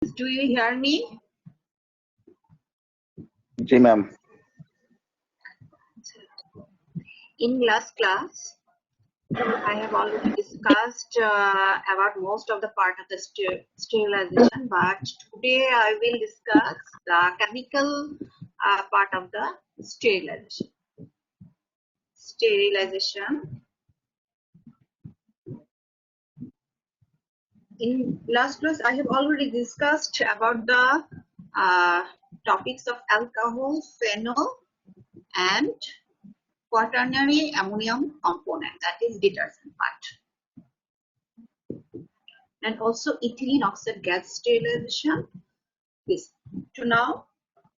Do you hear me? जी ma'am. In last class, I have already discussed about most of the part of the sterilization, but today I will discuss the chemical part of the sterilization. In last class, I have already discussed about the topics of alcohol, phenol, and quaternary ammonium component, that is detergent part. And also ethylene oxide gas sterilization. This. So now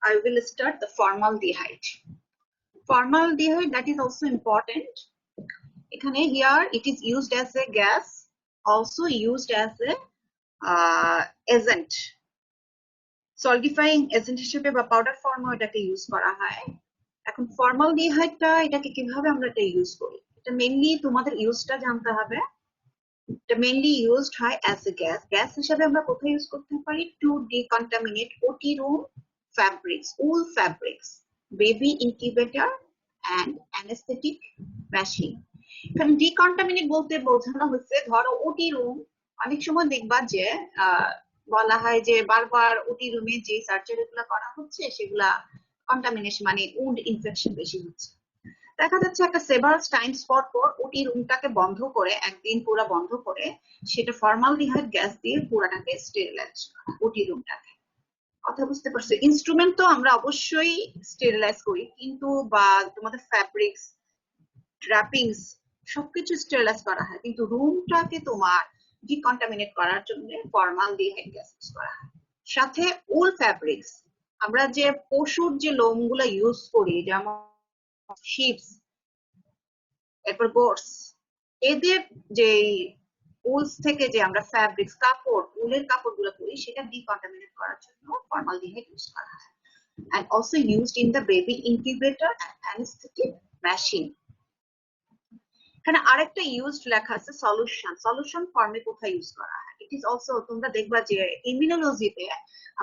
I will start the formaldehyde. Formaldehyde, that is also important. Here it is used as a gas, also used as a agent. Solidifying agent হিসেবে বা powder ফর্মে এটাকে use করা হয়। এখন ফর্মালডিহাইডটা এটাকে কিভাবে আমরা এটা ইউজ করি, এটা মেইনলি তোমাদের ইউজটা জানতে হবে। এটা মেইনলি ইউজড হয় অ্যাজ এ গ্যাস। গ্যাস হিসেবে আমরা কোথায় ইউজ করতে পারি? To decontaminate OT room fabrics, wool fabrics, baby incubator and anesthetic machine. এখানে ডিকন্টামিনেট বলতে বোঝানো হচ্ছে ধরো ওটি রুম, অনেক সময় দেখবা যে বলা হয় যে বারবার ওটি রুমে যে সার্জারি গুলো করা হচ্ছে সেগুলা কন্টামিনেশন মানে উন্ড ইনফেকশন বেশি হচ্ছে। দেখা যাচ্ছে একটা সেভারাল টাইমস পর পর ওটি রুমটাকে বন্ধ করে, একদিন পুরো বন্ধ করে সেটা ফর্মালডিহাইড গ্যাস দিয়ে পুরাটাকে স্টেরিলাইজ করা ওটি রুমটাকে। কথা বুঝতে পারছো? ইনস্ট্রুমেন্ট তো আমরা অবশ্যই স্টেরিলাইজ করি, কিন্তু বা তোমাদের ফ্যাব্রিক্স, ট্র্যাপিংস সবকিছু স্টেরিলাইজ করা হয়, কিন্তু রুমটাকে তোমার ডিকন্টামিনেট করার জন্য ফর্মালডিহাইড গ্যাস ইউজ করা হয়। সাথে উল ফ্যাব্রিক্স, আমরা যে পশুর যে লোমগুলো ইউজ করি, যেমন শিপস, এরপর গোটস, এদের যে উলস থেকে যে আমরা ফ্যাব্রিক্স, কাপড়, উলের কাপড়গুলো করি সেটা ডিকন্টামিনেট করার জন্য ফর্মালডিহাইড ইউজ করা হয়। And also used in the baby incubator and anesthetic machine. এখানে আরেকটা ইউজড লেখা আছে সলিউশন। সলিউশন ফর্মে কোথায় ইউজ করা হয়? ইট ইজ অলসো, তোমরা দেখবা যে ইমিউনোলজিতে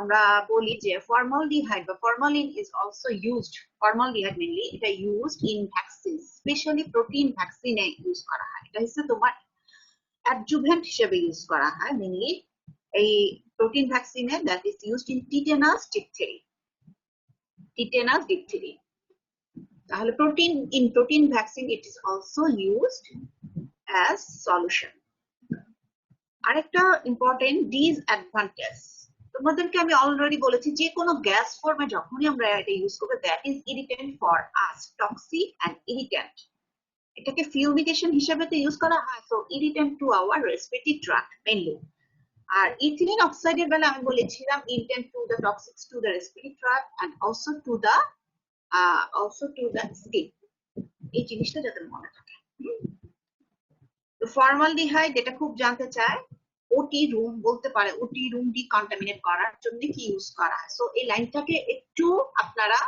আমরা বলি যে ফর্মালডিহাইড বা formalin is also used, formaldehyde mainly এটা used in vaccine, specially protein ভ্যাকসিনে ইউজ করা হয়। এটা হচ্ছে তোমার অ্যাডজুভেন্ট হিসেবে ইউজ করা হয় মেইনলি এই প্রোটিন ভ্যাকসিনে, that is used in tetanus diphtheria. Tetanus diphtheria. তাহলে protein vaccine it is also used as solution. আরেকটা ইম্পর্টেন্ট ডিসঅ্যাডভান্টেজ, তোমাদেরকে আমি অলরেডি বলেছি যে কোনো গ্যাস ফর্মে যখনই আমরা এটা ইউজ করব, that is irritant for us, toxic and irritant. এটাকে ফিউমিগেশন হিসেবে তো ইউজ করা হয়, so irritant to our respiratory tract mainly. আর ইথিলিন অক্সাইডের বেলা আমি বলেছিলাম irritant to the toxics to the respiratory tract and also to the skin. এই জিনিসটা যাতে মনে থাকে। তো ফর্মালডিহাইড এটা খুব জানতে চায়, ওটি রুম বলতে পারে, ওটি রুম ডিকন্টামিনেট করার জন্য কি ইউজ করা হয়। সো এই লাইনটাকে একটু আপনারা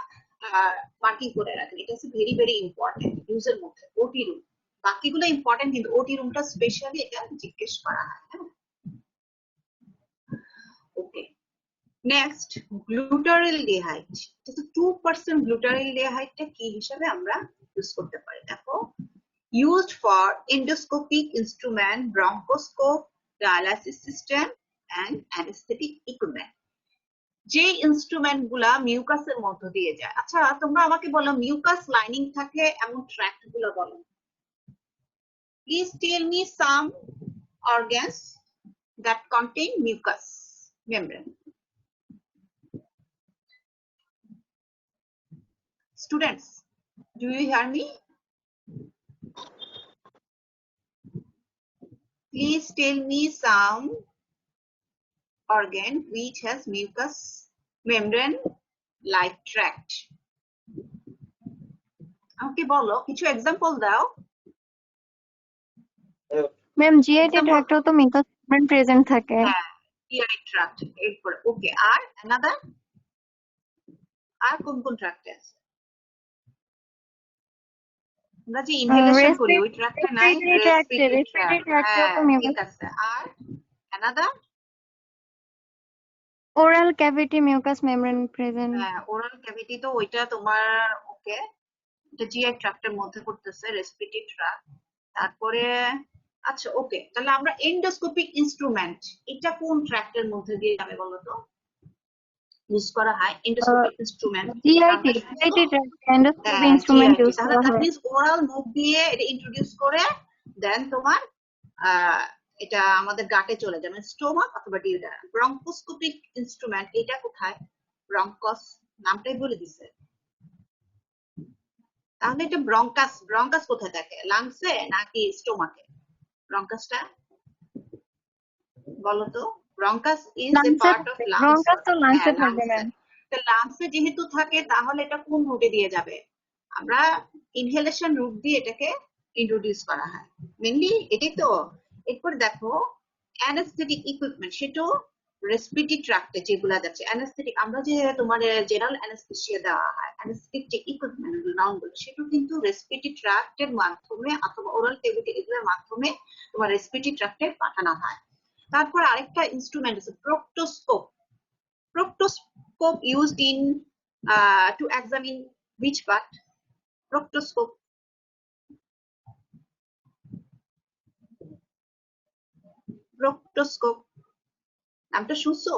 মার্কিং করে রাখেন, এটা হচ্ছে ভেরি ভেরি ইম্পর্টেন্ট ইউজের মধ্যে। ওটি রুম, বাকিগুলো ইম্পর্টেন্ট কিন্তু ওটি রুমটা স্পেশালি এটা জিজ্ঞেস করা হয়। ওকে, নেক্সট গ্লুটারিলডিহাইড। 2% গ্লুটারিলডিহাইডটা কি হিসাবে আমরা ইউজ করতে পারি? দেখো, used for endoscopic instrument, bronchoscope, dialysis system and anesthetic equipment. যে ইনস্ট্রুমেন্ট গুলা মিউকাসের মধ্য দিয়ে যায়। আচ্ছা, তোমরা আমাকে বলো মিউকাস লাইনিং থাকে এমন ট্র্যাক্ট গুলো বলো। Please tell me some organs that contain mucus membrane. Students, do you hear me? Please tell me some organ which has mucus membrane like tract. আমাকে বলো, কিছু এক্সাম্পল দাও। ম্যাম জিআইটি ট্র্যাক্টেও তো mucus membrane present থাকে। হ্যাঁ, GI tract এরপর। ওকে, আর another? আর কোন কোন ট্র্যাক্টে আছে? আমরা যে ইনহেলেশন করি ওই ট্র্যাক্টে নাই? রেসপিরেটরি ট্র্যাক্ট, হ্যাঁ ঠিক আছে। আর another? oral cavity mucous membrane present. হ্যাঁ, ওরাল ক্যাভিটি তো ওইটা তোমার ওকে, এটা জিআই ট্রাক্টের মধ্যে করতেছে, রেসপিরেটরি ট্রাক্ট। তারপরে আচ্ছা ওকে, তাহলে আমরা এন্ডোস্কোপিক ইনস্ট্রুমেন্ট, এটা কোন ট্রাক্টের মধ্যে দিয়ে যাবে বলতো ইউজ করা হয়? Endoscopic instrument GIT tract endoscopy instrument GIT, use তাহলে করা দ্যাট হয়। মিন্স ওরাল মুখ দিয়ে এটা ইন্ট্রোডিউস করে দেন তোমার এটা আমাদের গাটে চলে যাবে, স্টোমাক অথবা ডিউডারাম। ব্রঙ্কোস্কোপিক ইনস্ট্রুমেন্ট এটা কোথায়? ব্রঙ্কস নামটাই বলে দিছে। তাহলে এটা ব্রঙ্কাস, ব্রঙ্কাস কোথায় থাকে? লাংসে নাকি স্টোমাকে? ব্রঙ্কাসটা বলো তো। Bronchus is a Lungs part of lungs. bronchus তো lungs হ্যাঁ, থাকবে লাংসে। ম্যাম। তো লাংসে যেহেতু থাকে তাহলে এটা কোন রুটে দিয়ে যাবে? আমরা ইনহেলেশন রুট দিয়ে এটাকে ইন্ট্রোডিউস করা হয় মেইনলি, এটাই তো। এরপর দেখো অ্যানাস্থেটিক ইকুইপমেন্ট, সেটাও রেসপিরেটরি ট্রাক্টে যেগুলা যাচ্ছে অ্যানাস্থেটিক, আমরা যে তোমার জেনারেল অ্যানাস্থেসিয়া দেওয়া হয়, অ্যানাস্থেটিক যে ইকুইপমেন্ট নাউনগুলো, সেটা কিন্তু রেসপিরেটরি ট্রাক্টের মাধ্যমে অথবা ওরাল ক্যাভিটি এগুলোর মাধ্যমে তোমার রেসপিরেটরি ট্রাক্টে পাঠানো হয়। তারপর আরেকটা ইনস্ট্রুমেন্ট আছে proctoscope. Proctoscope used in to examine which part? Proctoscope. Proctoscope নামটা শুনছো?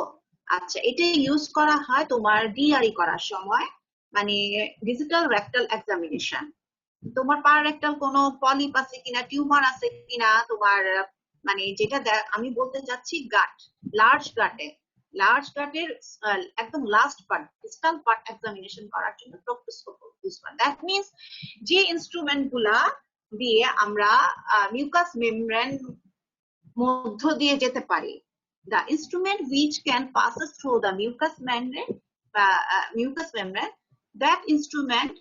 আচ্ছা, এটা ইউজ করা হয় তোমার ডিআরই করার সময়, মানে ডিজিটাল রেক্টাল এক্সামিনেশন। তোমার পার রেক্টাল কোনো পলিপ আছে কিনা, টিউমার আছে কিনা, তোমার মানে যেটা আমি বলতে চাচ্ছি গাট, লার্জ গাটের একদম last part, distal part examination করার জন্য প্রক্টোস্কোপ ইউজ করা। দ্যাট মিন্স যে ইনস্ট্রুমেন্ট গুলা দিয়ে আমরা মিউকাস মেমব্রেন মধ্য দিয়ে যেতে পারি, the instrument which can passes through the mucous membrane, that instrument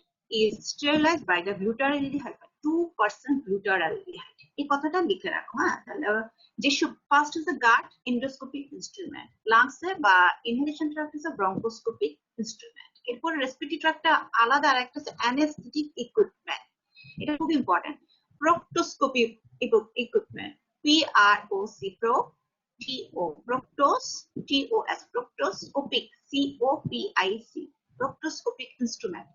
is sterilized by the glutaraldehyde, 2% glutaraldehyde. এই কথাটা লিখে রাখো। হ্যাঁ, তাহলে যেসব first is the gut endoscopic instrument, লাংসে বা inhalation tract is bronchoscopic instrument. এরপর রেসপিরেটরি ট্রাক্টটা আলাদা, আর একটা হচ্ছে অ্যানেস্থেটিক ইকুইপমেন্ট, এটা খুব important. Proctoscopic equipment, PROC, pro, TO, proctos, TOS, proctoscopic, COPIC, proctoscopic instrument.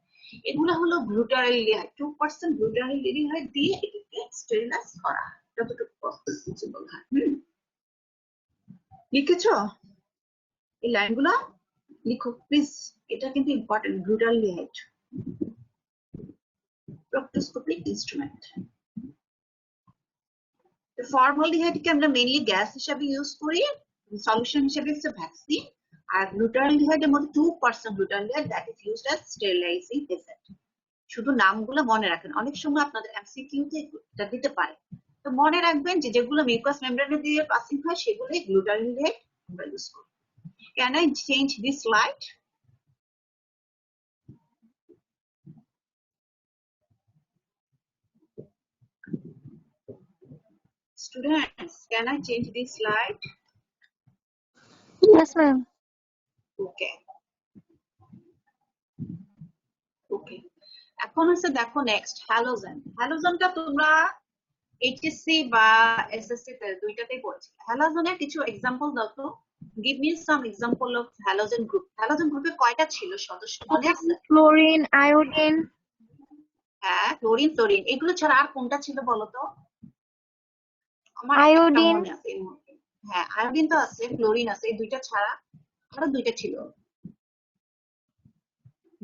এগুলো হলো গ্লুটারালডিহাইড, 2% গ্লুটারালডিহাইড দিয়ে এটাকে স্টেরিলাইজ করা হয়, যতটুকু পসিবল হয়। লিখেছো এই লাইনগুলো? লিখো প্লিজ, এটা কিন্তু ইম্পর্টেন্ট। Glutaraldehyde, proctoscopic instrument। ফর্মালডিহাইডকে আমরা মেইনলি গ্যাস হিসেবে ইউজ করি, সলিউশন হিসেবে হচ্ছে ভ্যাকসিন। আর গ্লুটারালডিহাইডের মধ্যে 2% glutaraldehyde that is used as sterilising agent. শুধু নামগুলো মনে রাখেন, অনেক সময় আপনাদের এমসিকিউতে এটা দিতে পারে, তো মনে রাখবেন যে যেগুলো মিউকাস মেমব্রেন দিয়ে পাসিং হয় সেগুলোই গ্লুটারালডিহাইড আমরা ইউজ করি। Can I change this slide? Students, can I change this slide? Yes ma'am. Okay. Okay. এখন হচ্ছে দেখো নেক্সট হ্যালোজেন। হ্যালোজেনটা তোমরা এইচএসসি বা এসএসসি তে দুইটাতেই পড়েছি। হ্যালোজেনের কিছু এক্সাম্পল দাও তো। Give me some example of halogen group. Halogen গ্রুপে কয়টা ছিল সদস্য মনে আছে? Fluorine, iodine. হ্যাঁ, ক্লোরিন, ফ্লোরিন, এগুলো ছাড়া আর কোনটা ছিল বলো তো? আমার একটা Iodine. মনে আছে এই মুহূর্তে। হ্যাঁ, আয়োডিন তো আছে, ফ্লোরিন আছে, এই দুইটা ছাড়া আরো দুইটা ছিল।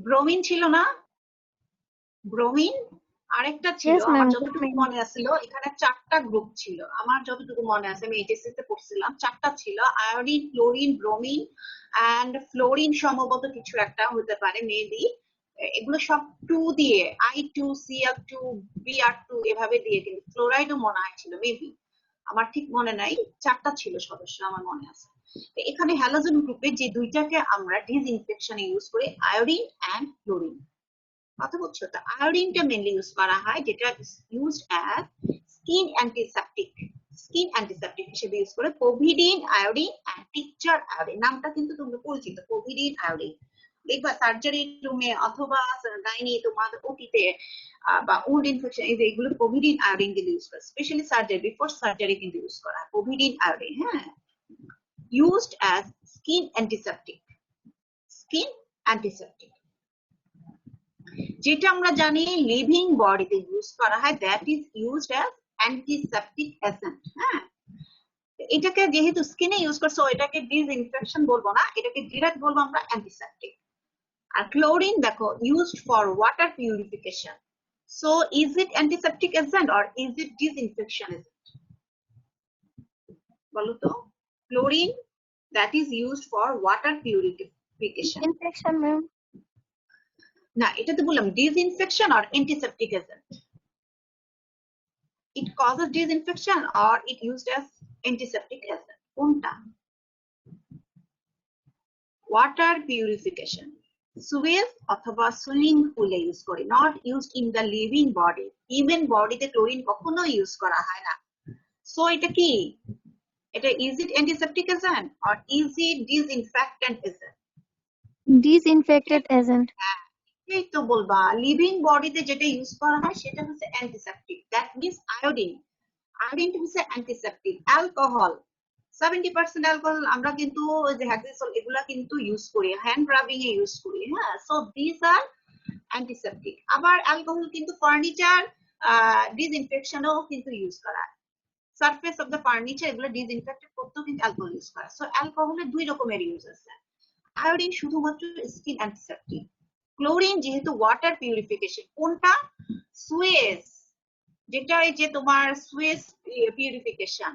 ব্রোমিন ছিল না? ব্রোমিন আরেকটা ছিল, Yes আমার ma'am. যতটুকু মনে আছিল এখানে 4টা গ্রুপ ছিল, আমার যতটুকু মনে আছে, আমি এইচএসসি তে পড়ছিলাম, 4টা ছিল, iodine, chlorine, bromine and fluorine সম্ভবত কিছু একটা হতে পারে মেবি। এগুলো সব 2 দিয়ে, I2, Cl2, Br2 এভাবে দিয়ে, কিন্তু ফ্লোরাইডও মনে হয় ছিল মেবি, আমার ঠিক মনে নাই। 4টা ছিল সদস্য আমার মনে আছে। এখানে হ্যালোজেন গ্রুপে যে দুইটাকে আমরা ডিসইনফেকশনে ইউজ করি, আয়োডিন এন্ড ফ্লোরিন। কথা বলছো তো? আয়োডিনটা মেইনলি ইউজ করা হয়, যেটা ইউজড অ্যাজ স্কিন অ্যান্টিসেপটিক হিসেবে ইউজ করে। পোভিডিন আয়োডিন এন্ড টিকচার আয়োডিন, নামটা কিন্তু তোমরা পরিচিত, পোভিডিন আয়োডিন। দেখবা সার্জারি রুমে অথবা গাইনি তোমাদের ওটিতে বা উন্ড ইনফেকশন, এই যে এগুলো পোভিডিন আয়োডিন কিন্তু ইউজ করে, স্পেশালি সার্জারি, বিফোর সার্জারি কিন্তু ইউজ করা হয় পোভিডিন আয়োডিন। হ্যাঁ, used as skin antiseptic. Skin antiseptic. যেটা আমরা জানি লিভিং বডিতে ইউজ করা হয়, that is used as antiseptic agent. হ্যাঁ, এটাকে যেহেতু স্কিনে ইউজ করছো, এটাকে ডিসইনফেকশন বলবো না, এটাকে ডিরেক্ট বলবো আমরা অ্যান্টিসেপটিক। আর ক্লোরিন দেখো used for water purification. So is it antiseptic agent or is it disinfection agent? বলো তো। Chlorine that is used for water purification. Infection ma'am. না, এটা তো বললাম disinfection or antiseptic agent. It causes disinfection or it used as antiseptic agent. কোনটা? Water purification. Sewage অথবা swimming পুলে use করি, not used in the living body. Even বডিতে chlorine কখনো ইউজ করা হয় না। সো এটা কি? এটা is it antiseptic agent or is it disinfectant agent? Disinfected agent. এই তো বলবা লিভিং বডিতে যেটা ইউজ করা হয় সেটা হচ্ছে antiseptic. That means iodine. Iodine হচ্ছে অ্যান্টিসেপটিক। অ্যালকোহল 70% অ্যালকোহল আমরা কিন্তু ওই যে হেক্সাসল এগুলা কিন্তু ইউজ করি, হ্যান্ড রাবিং এ ইউজ করি। হ্যাঁ, সো দিস আর অ্যান্টিসেপটিক। আবার অ্যালকোহল কিন্তু ফার্নিচার ডিসইনফেকশনও কিন্তু ইউজ করা হয়। সারফেস অফ দ্য ফার্নিচার এগুলো ডিসইনফেক্টেড করতেও কিন্তু অ্যালকোহল ইউজ করা। সো অ্যালকোহলের দুই রকমের ইউজ আছে। আয়োডিন শুধুমাত্র স্কিন অ্যান্টিসেপটিক। ক্লোরিন যেহেতু ওয়াটার পিউরিফিকেশন। কোনটা? সুয়েজ, যেটা এই যে তোমার সুয়েজ পিউরিফিকেশন।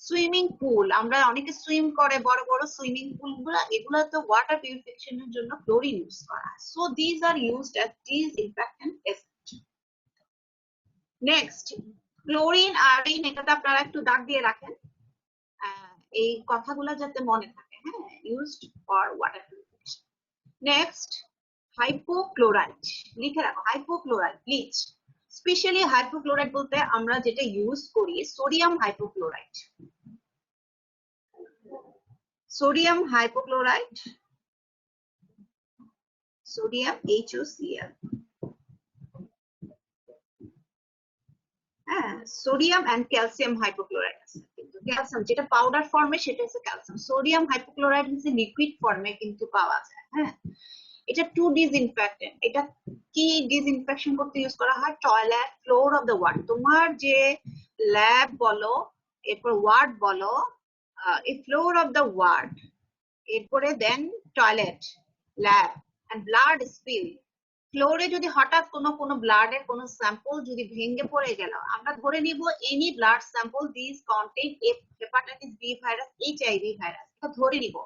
সুইমিং পুল, আমরা অনেকে সুইম করে, বড় বড় সুইমিং পুল গুলা, এগুলা তো ওয়াটার পিউরিফিকেশনের জন্য ক্লোরিন ইউজ করা। So this are used as disinfectant agent. Next, chlorine iodine, এটাতে আপনারা একটু দাগ দিয়ে রাখেন এই কথাগুলো যাতে মনে থাকে। হ্যাঁ, used for water purification. Next, hypochlorite, লিখে রাখো হাইপোক্লোরাইট ব্লিচ। স্পেশালি হাইপোক্লোরাইট বলতে আমরা যেটা ইউজ করি sodium hypochlorite. Sodium hypochlorite, sodium HOCl। হ্যাঁ, সোডিয়াম এন্ড ক্যালসিয়াম হাইপোক্লোরাইট আছে, কিন্তু ক্যালসিয়াম যেটা পাউডার ফর্মে সেটা হচ্ছে ক্যালসিয়াম। সোডিয়াম হাইপোক্লোরাইট হচ্ছে লিকুইড ফর্মে কিন্তু পাওয়া যায়। হ্যাঁ, এটা টু ডিসইনফেক্টেন্ট। এটা কি ডিসইনফেকশন করতে ইউজ করা হয়? Toilet, floor of the ward. তোমার যে ল্যাব বলো, এরপর ওয়ার্ড বলো, এই ফ্লোর অফ দ্য ওয়ার্ড, এরপরে then toilet, lab and blood spill. ফ্লোরে যদি হঠাৎ কোনো ব্লাডের কোনো স্যাম্পল যদি ভেঙে পড়ে গেল, আমরা ধরে নিব any blood sample this contain hepatitis B virus, HIV virus, এটা ধরে নিব।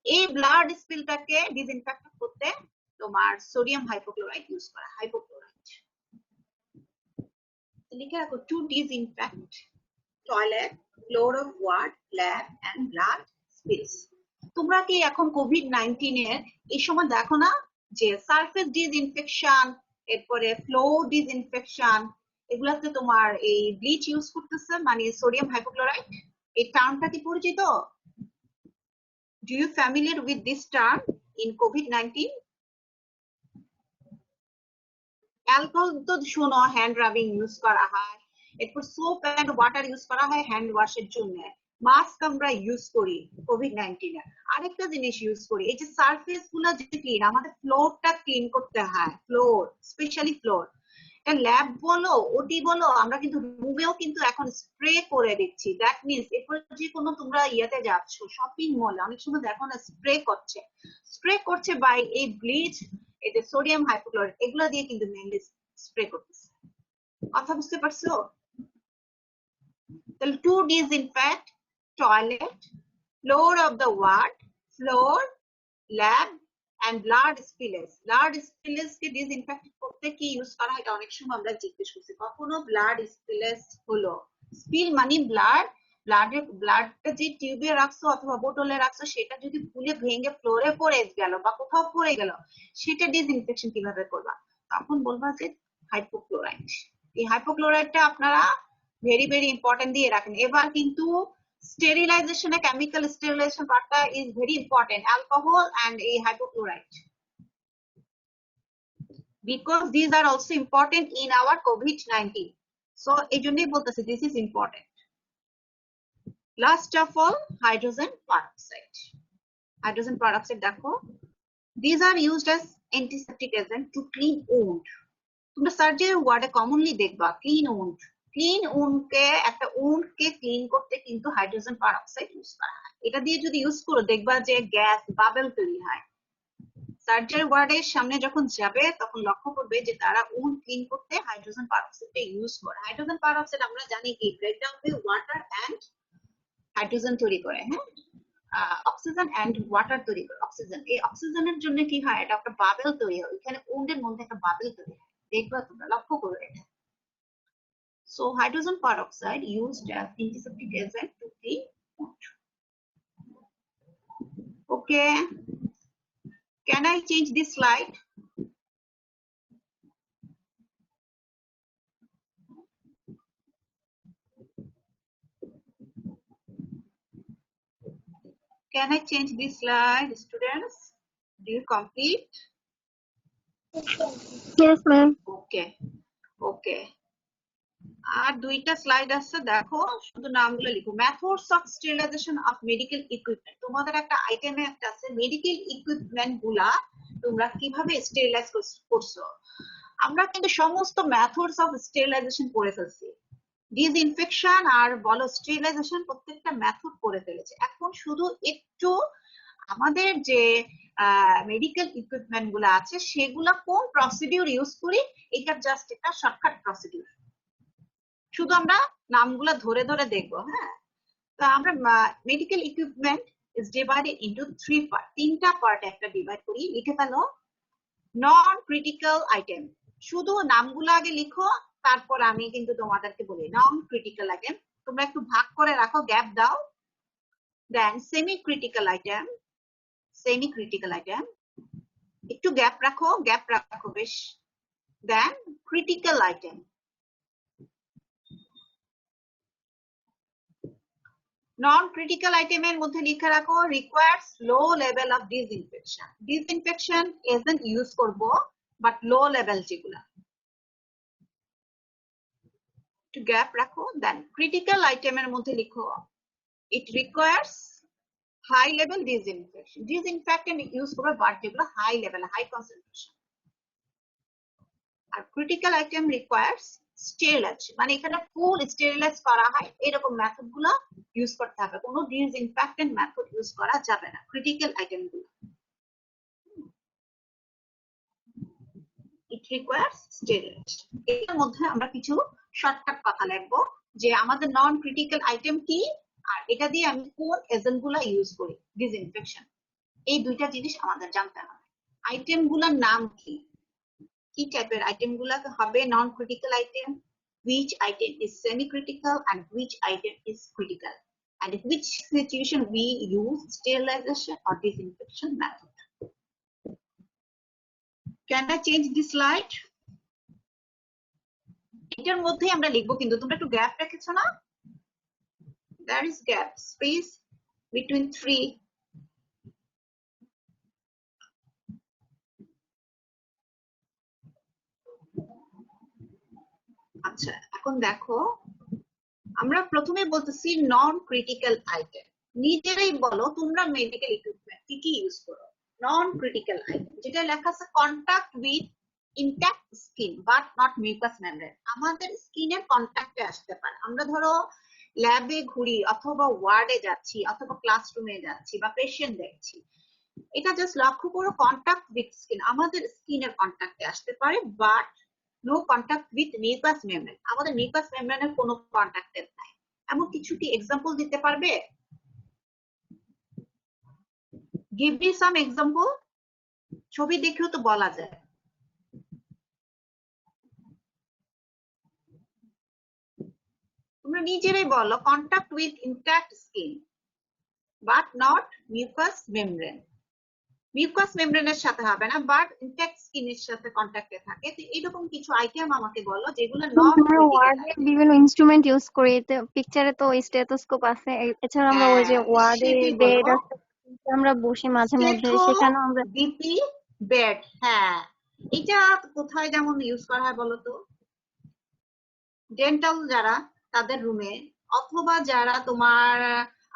এই ব্লাড স্পিলটাকে ডিসইনফেক্ট করতে তোমার সোডিয়াম হাইপোক্লোরাইট ইউজ করা। হাইপোক্লোরাইট লিখে রাখো, to disinfect toilet, floor of ward, lab and blood spills. তোমরা কি এখন COVID-19 এর এই সময় দেখো না যে সারফেস ডিসইনফেকশন, এরপরে ফ্লোর ডিসইনফেকশন, এগুলাতে তোমার এই ব্লিচ ইউজ করতেছে, মানে সোডিয়াম হাইপোক্লোরাইট। এই টার্মটা কি পরিচিত? Do you familiar with this term in COVID-19? Alcohol তো শোনো হ্যান্ড রাবিং ইউজ করা হয়, এরপর সোপ এন্ড ওয়াটার ইউজ করা হয় হ্যান্ড ওয়াশের জন্য। মাস্ক আমরা ইউজ করি COVID-19 এ। আরেকটা জিনিস ইউজ করি, এই যে সারফেস গুলো যে ক্লিন, আমাদের ফ্লোরটা ক্লিন করতে হয়। ফ্লোর, স্পেশালি ফ্লোর, ল্যাব বলো, ওটি বলো, আমরা কিন্তু রুমেও কিন্তু এখন স্প্রে করে দিচ্ছি। দ্যাট মিন্স এরপর যে কোনো তোমরা ইয়াতে যাচ্ছ, শপিং মলে অনেক সময় দেখো না স্প্রে করছে বাই এই ব্লিচ, এই যে সোডিয়াম হাইপোক্লোরাইট, এগুলা দিয়ে কিন্তু মেইনলি স্প্রে করতেছে। কথা বুঝতে পারছো? তাহলে to disinfect toilet, floor of the ward, floor, lab and blood spillage. Blood spillage কে ডিসইনফেক্ট করতে কি ইউজ করা হয়? এটা অনেক সময় আমরা জিজ্ঞেস করছি, কখনো ব্লাড স্পিলেজ হলো, স্পিল মানে ব্লাডটা যে টিউবে রাখছো অথবা বোতলে রাখছো, সেটা যদি ফুলে ভেঙে ফ্লোরে পড়ে গেল বা কোথাও পড়ে গেল, সেটা ডিসইনফেকশন কিভাবে করবা? তখন বলবা যে হাইপোক্লোরাইট। এই হাইপোক্লোরাইটটা আপনারা ভেরি ভেরি ইম্পর্টেন্ট দিয়ে রাখেন। এবার কিন্তু sterilization, a chemical sterilization part is very important, alcohol and a hypochlorite, because these are also important in our COVID-19. So এই জন্যই বলতেছি this is important. Last of all, hydrogen peroxide. Hydrogen peroxide দেখো, these are used as antiseptic agent to clean wound. তোমরা surgery ওয়ার্ডে commonly দেখবা clean wound. Clean উন্ডকে একটা উন্ডকে clean করতে কিন্তু হাইড্রোজেন পারঅক্সাইড ইউজ করা হয়। এটা দিয়ে যদি ইউজ করো দেখবা যে গ্যাস বাবেল তৈরি হয়। সার্জারি ওয়ার্ডের সামনে যখন যাবে তখন লক্ষ্য করবে যে তারা উন্ড ক্লিন করতে হাইড্রোজেন পারঅক্সাইডটা ইউজ করে। হাইড্রোজেন পারঅক্সাইড আমরা জানি কি ব্রেকডাউন হয়ে ওয়াটার এন্ড হাইড্রোজেন তৈরি করে, হ্যাঁ, অক্সিজেন এন্ড ওয়াটার তৈরি করে। অক্সিজেন, এই অক্সিজেনের জন্য কি হয়, এটা একটা বাবেল তৈরি হয়, এখানে উন্ডের মধ্যে একটা বাবেল তৈরি হয়, দেখবা তোমরা লক্ষ্য করো এটা। So hydrogen peroxide used as antiseptic agent to clean wound. Okay, can I change this slide? Can I change this slide, students? Do you complete? Yes, ma'am. Okay, okay. আর দুইটা স্লাইড আছে, দেখো শুধু নামগুলো লিখো। Methods of sterilization of medical equipment. তোমাদের একটা আইটেমে একটা আছে মেডিকেল ইকুইপমেন্ট গুলা তোমরা কিভাবে স্টেরিলাইজ করছো। আমরা কিন্তু সমস্ত মেথডস অফ স্টেরিলাইজেশন করে ফেলছি, ডিসইনফেকশন আর বলো স্টেরিলাইজেশন প্রত্যেকটা মেথড করে ফেলেছে। এখন শুধু একটু আমাদের যে মেডিকেল ইকুইপমেন্ট গুলো আছে সেগুলা কোন প্রসিডিউর ইউজ করি, এটা জাস্ট একটা শর্টকাট প্রসিডিউর। শুধু আমরা নামগুলো ধরে ধরে দেখবো, হ্যাঁ। তো আমরা medical equipment is divided into 3 part, তিনটা পার্টে একটা ডিভাইড করি। লিখে ফেলো নন ক্রিটিক্যাল আইটেম, শুধু নামগুলো আগে লিখো, তারপর আমি কিন্তু তোমাদেরকে বলি নন ক্রিটিক্যাল আইটেম। তোমরা একটু ভাগ করে রাখো, গ্যাপ দাও। Then semi critical item, semi critical item, একটু গ্যাপ রাখো বেশ। Then critical item. Non critical আইটেমের মধ্যে লিখে রাখো requires low level of disinfection. Disinfection agent use করব, বাট লো লেভেল যেগুলা, একটু গ্যাপ রাখো। দেন ক্রিটিক্যাল আইটেমের মধ্যে লিখো it requires high level disinfection. Disinfectant use করবে বাট যেগুলো হাই লেভেল, হাই কনসেন্ট্রেশন। আর ক্রিটিক্যাল আইটেম রিকোয়ার্স স্টেরিলাইজ, মানে এখানে ফুল স্টেরিলাইজ করা হয়, এরকম মেথড গুলো ইউজ করতে হবে, কোনো ডিসইনফেক্টেন্ট মেথড ইউজ করা যাবে না ক্রিটিক্যাল আইটেম গুলো। It requires sterilize. এর মধ্যে আমরা কিছু শর্টকাট কথা লিখবো যে আমাদের নন ক্রিটিক্যাল আইটেম কি, আর এটা দিয়ে আমি কোন এজেন্ট গুলা ইউজ করি ডিসইনফেকশন। এই দুইটা জিনিস আমাদের জানতে হবে। আইটেম গুলার নাম কি, কি টাইপের আইটেম গুলা হবে non critical item, which item is semi critical and which item is critical, and in which situation we use sterilization or disinfection method. Can I change this slide? এটার মধ্যে আমরা লিখবো, কিন্তু তোমরা একটু গ্যাপ রেখেছো না, there is gap space between 3. আচ্ছা, এখন দেখো আমরা প্রথমে বলতেছি নন ক্রিটিক্যাল আইটেম। নিজেরাই বলো তোমরা মেডিকেল ইকুইপমেন্ট কি কি ইউজ করো। নন ক্রিটিক্যাল আইটেম যেটা লেখা আছে contact with intact skin but not mucous membrane, আমাদের স্কিনের কন্ট্যাক্টে আসতে পারে। আমরা ধরো ল্যাবে ঘুরি অথবা ওয়ার্ডে যাচ্ছি অথবা ক্লাসরুমে যাচ্ছি বা পেশেন্ট দেখছি, এটা জাস্ট লক্ষ্য করো কন্ট্যাক্ট উইথ স্কিন, আমাদের স্কিনের কন্ট্যাক্টে আসতে পারে, but no contact with mucous membrane, আমাদের মিউকাস মেমব্রেনের কোনো কন্ট্যাক্টে নাই। এমন কিছু কি এক্সাম্পল দিতে পারবে? গিভ মি সাম এক্সাম্পল, ছবি দেখেও তো বলা যায়। তোমরা নিজেরাই বলো contact with intact skin but not mucous membrane. Mucous মেমব্রেনের সাথে হবে না, বাট ইনট্যাক্ট স্কিনের সাথে কন্ট্যাক্টে থাকে। তো এরকম কিছু আইটেম আমাকে বলো যেগুলো নন আমরা ওয়ার্ডে বিভিন্ন ইনস্ট্রুমেন্ট ইউজ করি, এতে পিকচারে তো স্টেথোস্কোপ আছে, এছাড়া আমরা ওই যে ওয়ার্ডে বেড আছে আমরা বসি মাঝে মধ্যে, সেখানে আমরা বিপি বেড, হ্যাঁ এটা কোথায় যেমন ইউজ করা হয় বলতো, ডেন্টাল যারা তাদের রুমে অথবা যারা তোমার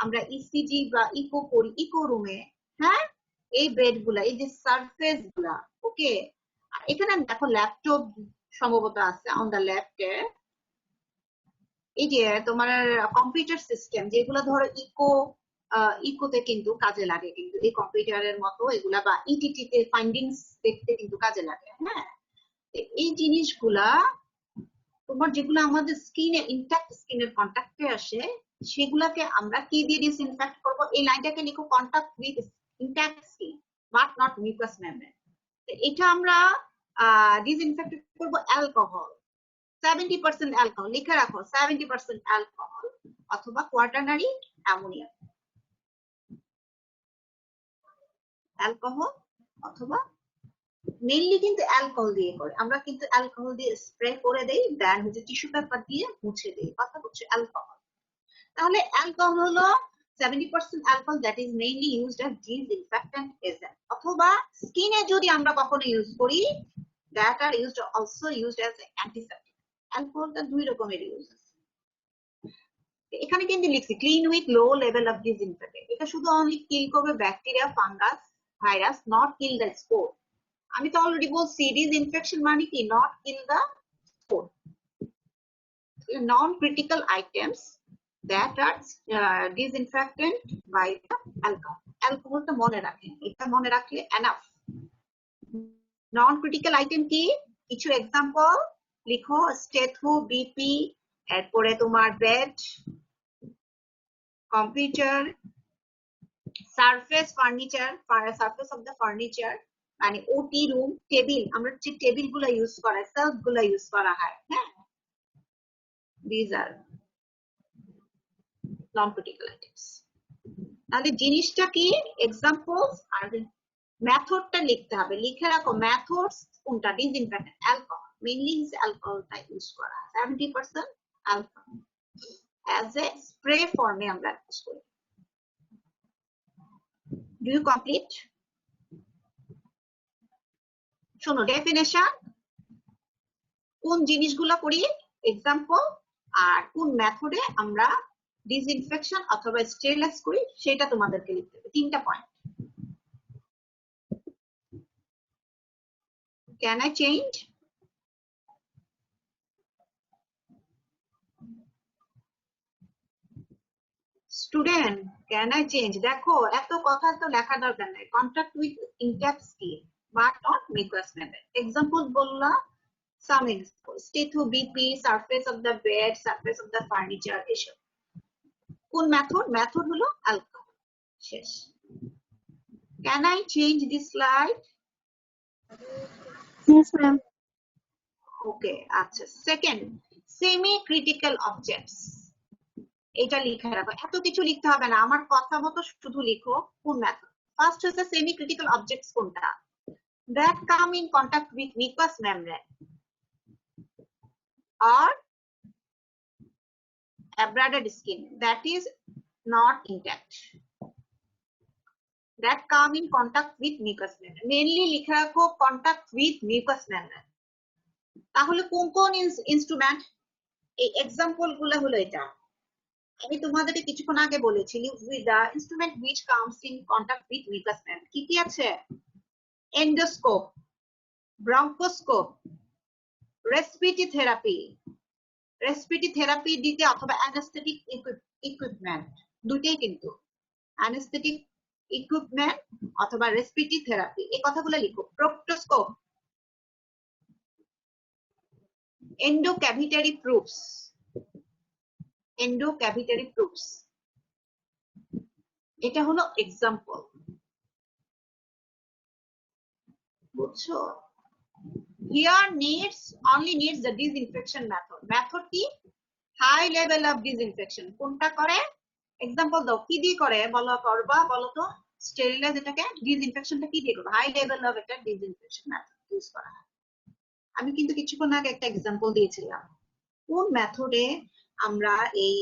আমরা ইসিজি বা ইকো করি ইকো রুমে, হ্যাঁ, এই বেড গুলা, এই যে সারফেস গুলা, ওকে। এখানে দেখো ল্যাপটপ সম্ভবত আছে অন দা লেফটে। এই যে তোমার কম্পিউটার সিস্টেম যেগুলো ধরো ইকোতে কিন্তু কাজে লাগে, কিন্তু এই কম্পিউটারের মতো এগুলা বা ইটিটি তে ফাইন্ডিংস দেখতে কিন্তু কাজে লাগে, হ্যাঁ। এই জিনিসগুলা তোমার যেগুলো আমাদের স্কিনে ইনট্যাক্ট স্কিনের কন্ট্যাক্টে আসে, সেগুলাকে আমরা কি দিয়ে ডিসইনফেক্ট করব? এই লাইনটাকে লিখো, contact with intact skin but not mucous membrane. এটা আমরা ডিসইনফেক্ট করব অ্যালকোহল, 70% অ্যালকোহল, লিখে রাখো 70% অ্যালকোহল অথবা কোয়াটারনারি অ্যামোনিয়া, অ্যালকোহল অথবা মেইনলি কিন্তু অ্যালকোহল দিয়ে করে, আমরা কিন্তু অ্যালকোহল দিয়ে স্প্রে করে দেই, দেন হচ্ছে টিস্যু পেপার দিয়ে মুছে দেই, কথা হচ্ছে অ্যালকোহল। তাহলে অ্যালকোহল হলো 70% alcohol that is mainly used as disinfectant agent, অথবা স্কিনে যদি আমরা কখনো ইউজ করি that are used also used as antiseptic. অ্যালকোহলটা দুই রকমের ইউজ আছে। এখানে কিন্তু লিখছি clean with low level of disinfectant, এটা শুধু অনলি কিল করবে bacteria, fungus, virus, not kill the spore. আমি তো অলরেডি বলছি ডিসইনফেকশন মানে কি, not kill the spore. Non critical items that are disinfectant by the alcohol. অ্যালকোহলটা মনে রাখেন, এটা মনে রাখলে এনাফ। নন ক্রিটিক্যাল আইটেম কি, কিছু এক্সাম্পল লিখো, স্টেথো, বিপি, এরপরে তোমার bed, computer, surface furniture, surface of the furniture মানে ওটি রুম, টেবিল, আমরা যে টেবিল গুলা ইউজ করা, সেলফ গুলা ইউজ করা হয়, হ্যাঁ, these are non-critical items. তাহলে জিনিসটা কি, এক্সাম্পলস আর মেথডটা লিখতে হবে, লিখে রাখো মেথডস কোনটা, ডিসইনফেক্টেন্ট অ্যালকোহল, মেইনলি অ্যালকোহলটা ইউজ করা, 70% অ্যালকোহল অ্যাজ এ স্প্রে ফর্মে আমরা ইউজ করি। Do you complete? শোনো, ডেফিনেশন, কোন জিনিসগুলো করি এক্সাম্পল, আর কোন মেথডে আমরা ডিসইনফেকশন অথবা স্টেরিলাইজ করি সেটা তোমাদেরকে লিখতে হবে, 3টা point. Can I change? Student, can I change? দেখো এত কথা তো লেখা দরকার নাই, contact with intact skin but not mucous membrane. Example বললা, some example, stetho, BP, surface of the bed, surface of the furniture, এসব। কোন মেথড? মেথড হলো অ্যালকোহল, শেষ। Can I change this slide? Yes, ma'am. Okay, আচ্ছা। Second, semi critical objects, এটা লিখে রাখো, এত কিছু লিখতে হবে না, আমার কথা মতো শুধু লিখো কোন মেথড। ফার্স্ট হচ্ছে সেমি ক্রিটিক্যাল অবজেক্টস কোনটা, that come in contact with mucous membrane or abraded skin that is not intact, that come in contact with mucous membrane, mainly লিখে রাখো contact with mucous membrane। তাহলে কোন কোন instrument, এই example গুলো হলো এটা, আমি তোমাদেরকে কিছুক্ষণ আগে বলেছি, with the instrument which comes in contact with mucous membrane, কি কি আছে, এন্ডোস্কোপ, ব্রঙ্কোস্কোপ, রেসপিরেটরি থেরাপি দিতে, অথবা অ্যানাস্থেটিক ইকুইপমেন্ট, দুইটাই কিন্তু, অ্যানাস্থেটিক ইকুইপমেন্ট অথবা রেসপিরেটরি থেরাপি, এই কথাগুলো লিখো। প্রক্টোস্কোপ, এন্ডোক্যাভিটারি প্রুফস, এটা হলো এক্সাম্পল, বুঝছো? Here only needs the disinfection method. Method কি? High level of disinfection. কোনটা করে? এক্সাম্পল দাও, কি দিয়ে করে বলো, করবা বলো তো, স্টেরিলাইজ, এটাকে ডিসইনফেকশনটা কি দিয়ে করবে? হাই লেভেল অফ একটা ডিসইনফেকশন মেথড ইউজ করা হয়। আমি কিন্তু কিছুক্ষণ আগে একটা এক্সাম্পল দিয়েছিলাম, কোন মেথডে আমরা এই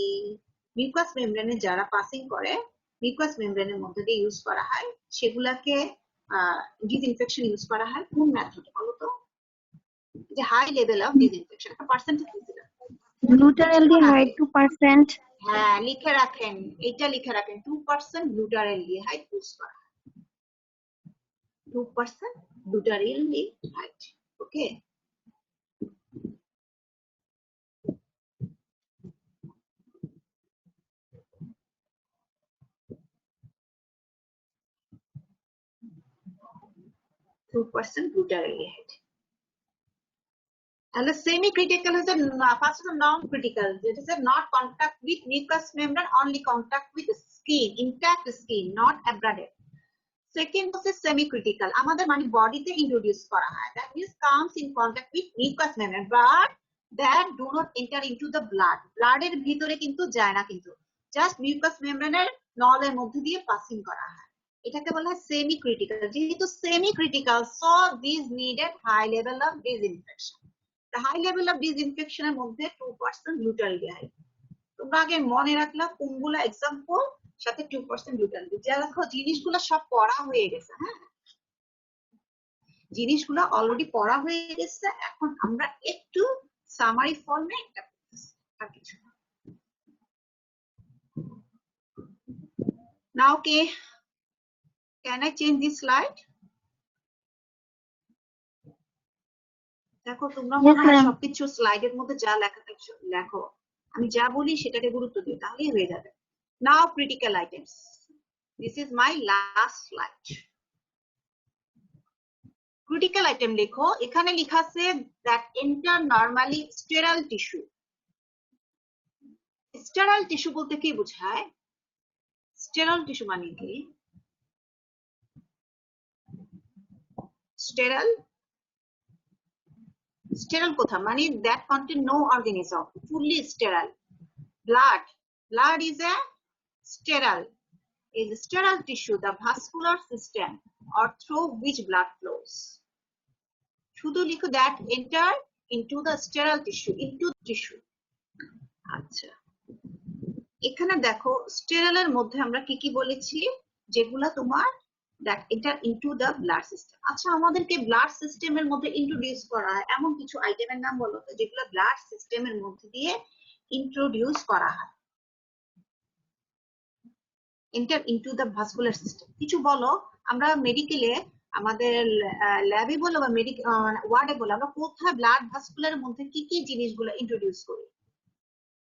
মিউকাস মেমব্রেনে যারা পাসিং করে, মিউকাস মেমব্রেনের মধ্যে দিয়ে ইউজ করা হয়, সেগুলাকে ডিসইনফেকশন ইউজ করা হয় কোন মেথডে বলো তো? যে হাই লেভেল অফ ডিসইনফেকশন, একটা পার্সেন্টেজ দিয়েছিলাম Glutaraldehyde 2%. হ্যাঁ লিখে রাখেন, এটা লিখে রাখেন 2% গ্লুটারেলডিহাইড ইউজ করা হয়, 2% গ্লুটারেলডিহাইড। ওকে, 2% গ্লুটারেলডিহাইড। তাহলে সেমি ক্রিটিক্যাল হচ্ছে ফার্স্ট হচ্ছে নন ক্রিটিক্যাল, যেটা হচ্ছে not contact with mucous membrane, only contact with skin, intact skin, not abraded. Second হচ্ছে সেমি ক্রিটিক্যাল, আমাদের মানে বডিতে ইন্ট্রোডিউস করা হয়, that means comes in contact with mucous membrane but that do not enter into the blood, ব্লাডের ভিতরে কিন্তু যায় না, কিন্তু জাস্ট মিউকাস মেমব্রেনের নলের মধ্যে দিয়ে পাসিং করা হয়, এটাকে বলা হয় সেমি ক্রিটিক্যাল। যেহেতু semi critical, so this needed high level of disinfection. High level of ডিসইনফেকশনের মধ্যে 2% গ্লুটালডিহাইড। তোমরা আগে মনে রাখলা কোনগুলো এক্সাম্পল, সাথে 2% গ্লুটালডিহাইড। যা দেখো জিনিসগুলো সব পড়া হয়ে গেছে, হ্যাঁ জিনিসগুলো অলরেডি পড়া হয়ে গেছে, এখন আমরা একটু সামারি ফর্মে এটা করতেছি, আর কিছু না। নাও কে can I change this slide? দেখো তোমরা মনে হয় সবকিছু স্লাইডের মধ্যে যা লেখা থাকছে লেখো, আমি যা বলি সেটাকে গুরুত্ব দিও, তাহলেই হয়ে যাবে। Now critical items, this is my last slide. Critical item লেখো, এখানে লেখা আছে that enter normally sterile tissue. Sterile tissue বলতে কি বোঝায়? স্টেরাইল টিস্যু মানে কি? স্টেরাইল, স্টেরাইল কোথা মানে that contain no organism, fully sterile. Blood is a sterile, is a sterile tissue, the vascular system or through which blood flows. শুধু লিখো that enter into the sterile tissue, into the tissue. আচ্ছা, এখানে দেখো স্টেরাইলের মধ্যে আমরা কি কি বলেছি, যেগুলা তোমার that enter into the blood system। আচ্ছা, আমাদেরকে ব্লাড সিস্টেমের মধ্যে ইন্ট্রোডিউস করা হয় এমন কিছু আইটেমের নাম বলো তো, যেগুলো ব্লাড সিস্টেমের মধ্যে দিয়ে ইন্ট্রোডিউস করা হয়, enter into the vascular system. কিছু বলো, আমরা মেডিকেলে আমাদের ল্যাবে বলো বা ওয়ার্ডে বলো, আমরা কোথায় ব্লাড ভাস্কুলারের মধ্যে কি কি জিনিসগুলো ইন্ট্রোডিউস করি,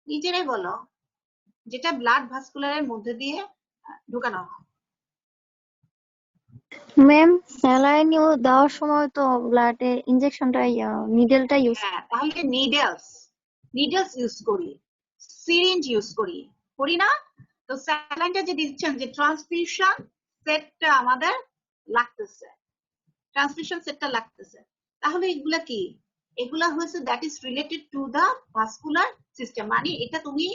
নিজেরাই বলো, যেটা ব্লাড ভাস্কুলারের মধ্যে দিয়ে ঢুকানো হয়। ম্যাম স্যালাইন দেওয়ার সময় তো ব্লাডে ইনজেকশনটা নিডেলটা ইউজ, হ্যাঁ, তাহলে নিডলস ইউজ করি, সিরিঞ্জ ইউজ করি, করি না? তো স্যালাইনটা যে দিচ্ছেন, যে ট্রান্সফিউশন সেটটা আমাদের লাগতেছে, ট্রান্সমিশন সেটটা লাগতেছে, তাহলে এগুলা কি? এগুলা হচ্ছে that is related to the vascular system, মানে এটা তুমি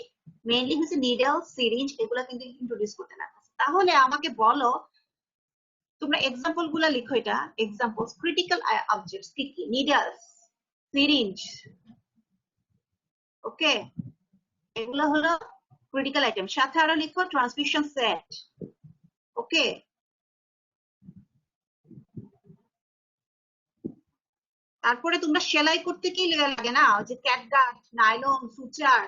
মেইনলি হচ্ছে নিডল সিরিঞ্জ এগুলা কিন্তু ইন্ট্রোডিউস করতে লাগতেছে। তাহলে আমাকে বলো, তোমরা এক্সাম্পল গুলা লিখো, এটা এক্সাম্পলস ক্রিটিক্যাল অবজেক্টস কি কি? নিডলস, সিরিঞ্জ, ওকে, এগুলো হলো ক্রিটিক্যাল আইটেম। সাথে আরো লিখো ট্রান্সমিশন সেট, ওকে। তারপরে তোমরা সেলাই করতে কি লাগে না, যে ক্যাটগাট, নাইলন, সুচার,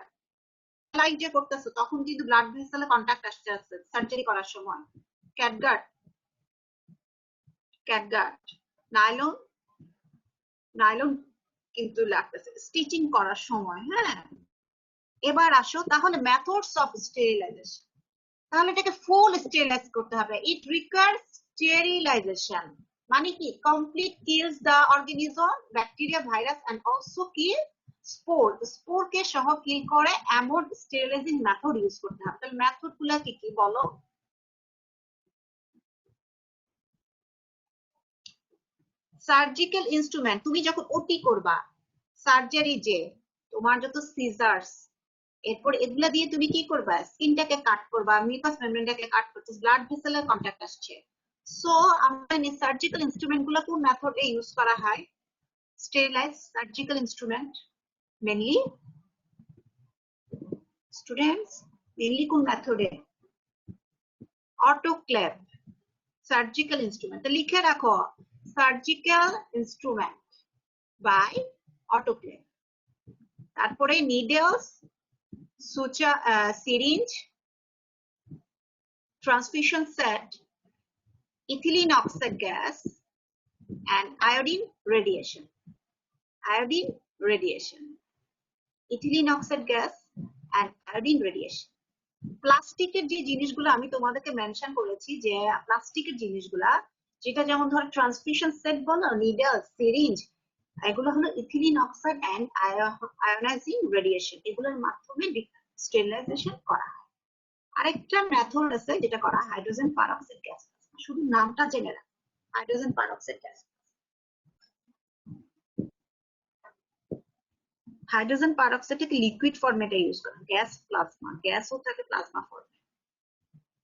সেলাই যে করতেছো তখন কিন্তু ব্লাড ভেসেলে কন্টাক্ট আসতে আছে সার্জারি করার সময়, ক্যাটগাট, নাইলন, নাইলন কিন্তু লাগতেছে স্টিচিং করার সময়, হ্যাঁ। এবার আসো তাহলে মেথডস অফ স্টেরিলাইজেশন, তাহলে এটাকে ফুল স্টেরিলাইজ করতে হবে, ইট রিকোয়ার্স স্টেরিলাইজেশন, মানে কি complete kills the organism, bacteria, virus and also kill spore, স্পোরকে সহ কিল করে এমন স্টেরিলাইজিং মেথড ইউজ করতে হবে। তাহলে মেথড গুলা কি কি বলো? সার্জিক্যাল ইনস্ট্রুমেন্ট, তুমি যখন ওটি করবা, সার্জারি যে তোমার যত সিজার্স, এরপর এগুলা দিয়ে তুমি কি করবা, স্কিনটাকে কাট করবা, মিউকাস মেমব্রেনটাকে কাট করতে, ব্লাড ভেসেলের কন্টাক্ট আসছে। সো আমরা সার্জিক্যাল ইনস্ট্রুমেন্ট গুলো কোন মেথডে ইউজ করা হয়? Sterilize surgical instrument mainly, students mainly কোন মেথডে? অটোক্লেভ সার্জিক্যাল ইনস্ট্রুমেন্ট, লিখে রাখো সার্জিক্যাল ইনস্ট্রুমেন্ট বাই অটোক্লেভ। তারপরে needles, suture, syringe, transfusion set, ethylene oxide gas, and iodine radiation. Iodine radiation, ethylene oxide gas, and iodine radiation. প্লাস্টিকের যে জিনিসগুলো আমি তোমাদেরকে মেনশন করেছি, যে প্লাস্টিকের জিনিসগুলা যেটা যেমন ধর ট্রান্সফিউশন সেট বলো, নিডল, সিরিঞ্জ, এগুলো হলো ethylene oxide and ionizing radiation, এগুলোর মাধ্যমে স্টেরিলাইজেশন করা হয়। আরেকটা মেথড আছে যেটা করা হাইড্রোজেন পারঅক্সাইড গ্যাস, শুধু নামটা জেনে রাখ, হাইড্রোজেন পারঅক্সাইড গ্যাস। হাইড্রোজেন পারঅক্সাইডকে লিকুইড ফরম্যাটে ইউজ করা, গ্যাস প্লাজমা, গ্যাসও থাকে প্লাজমা ফরম্যাট,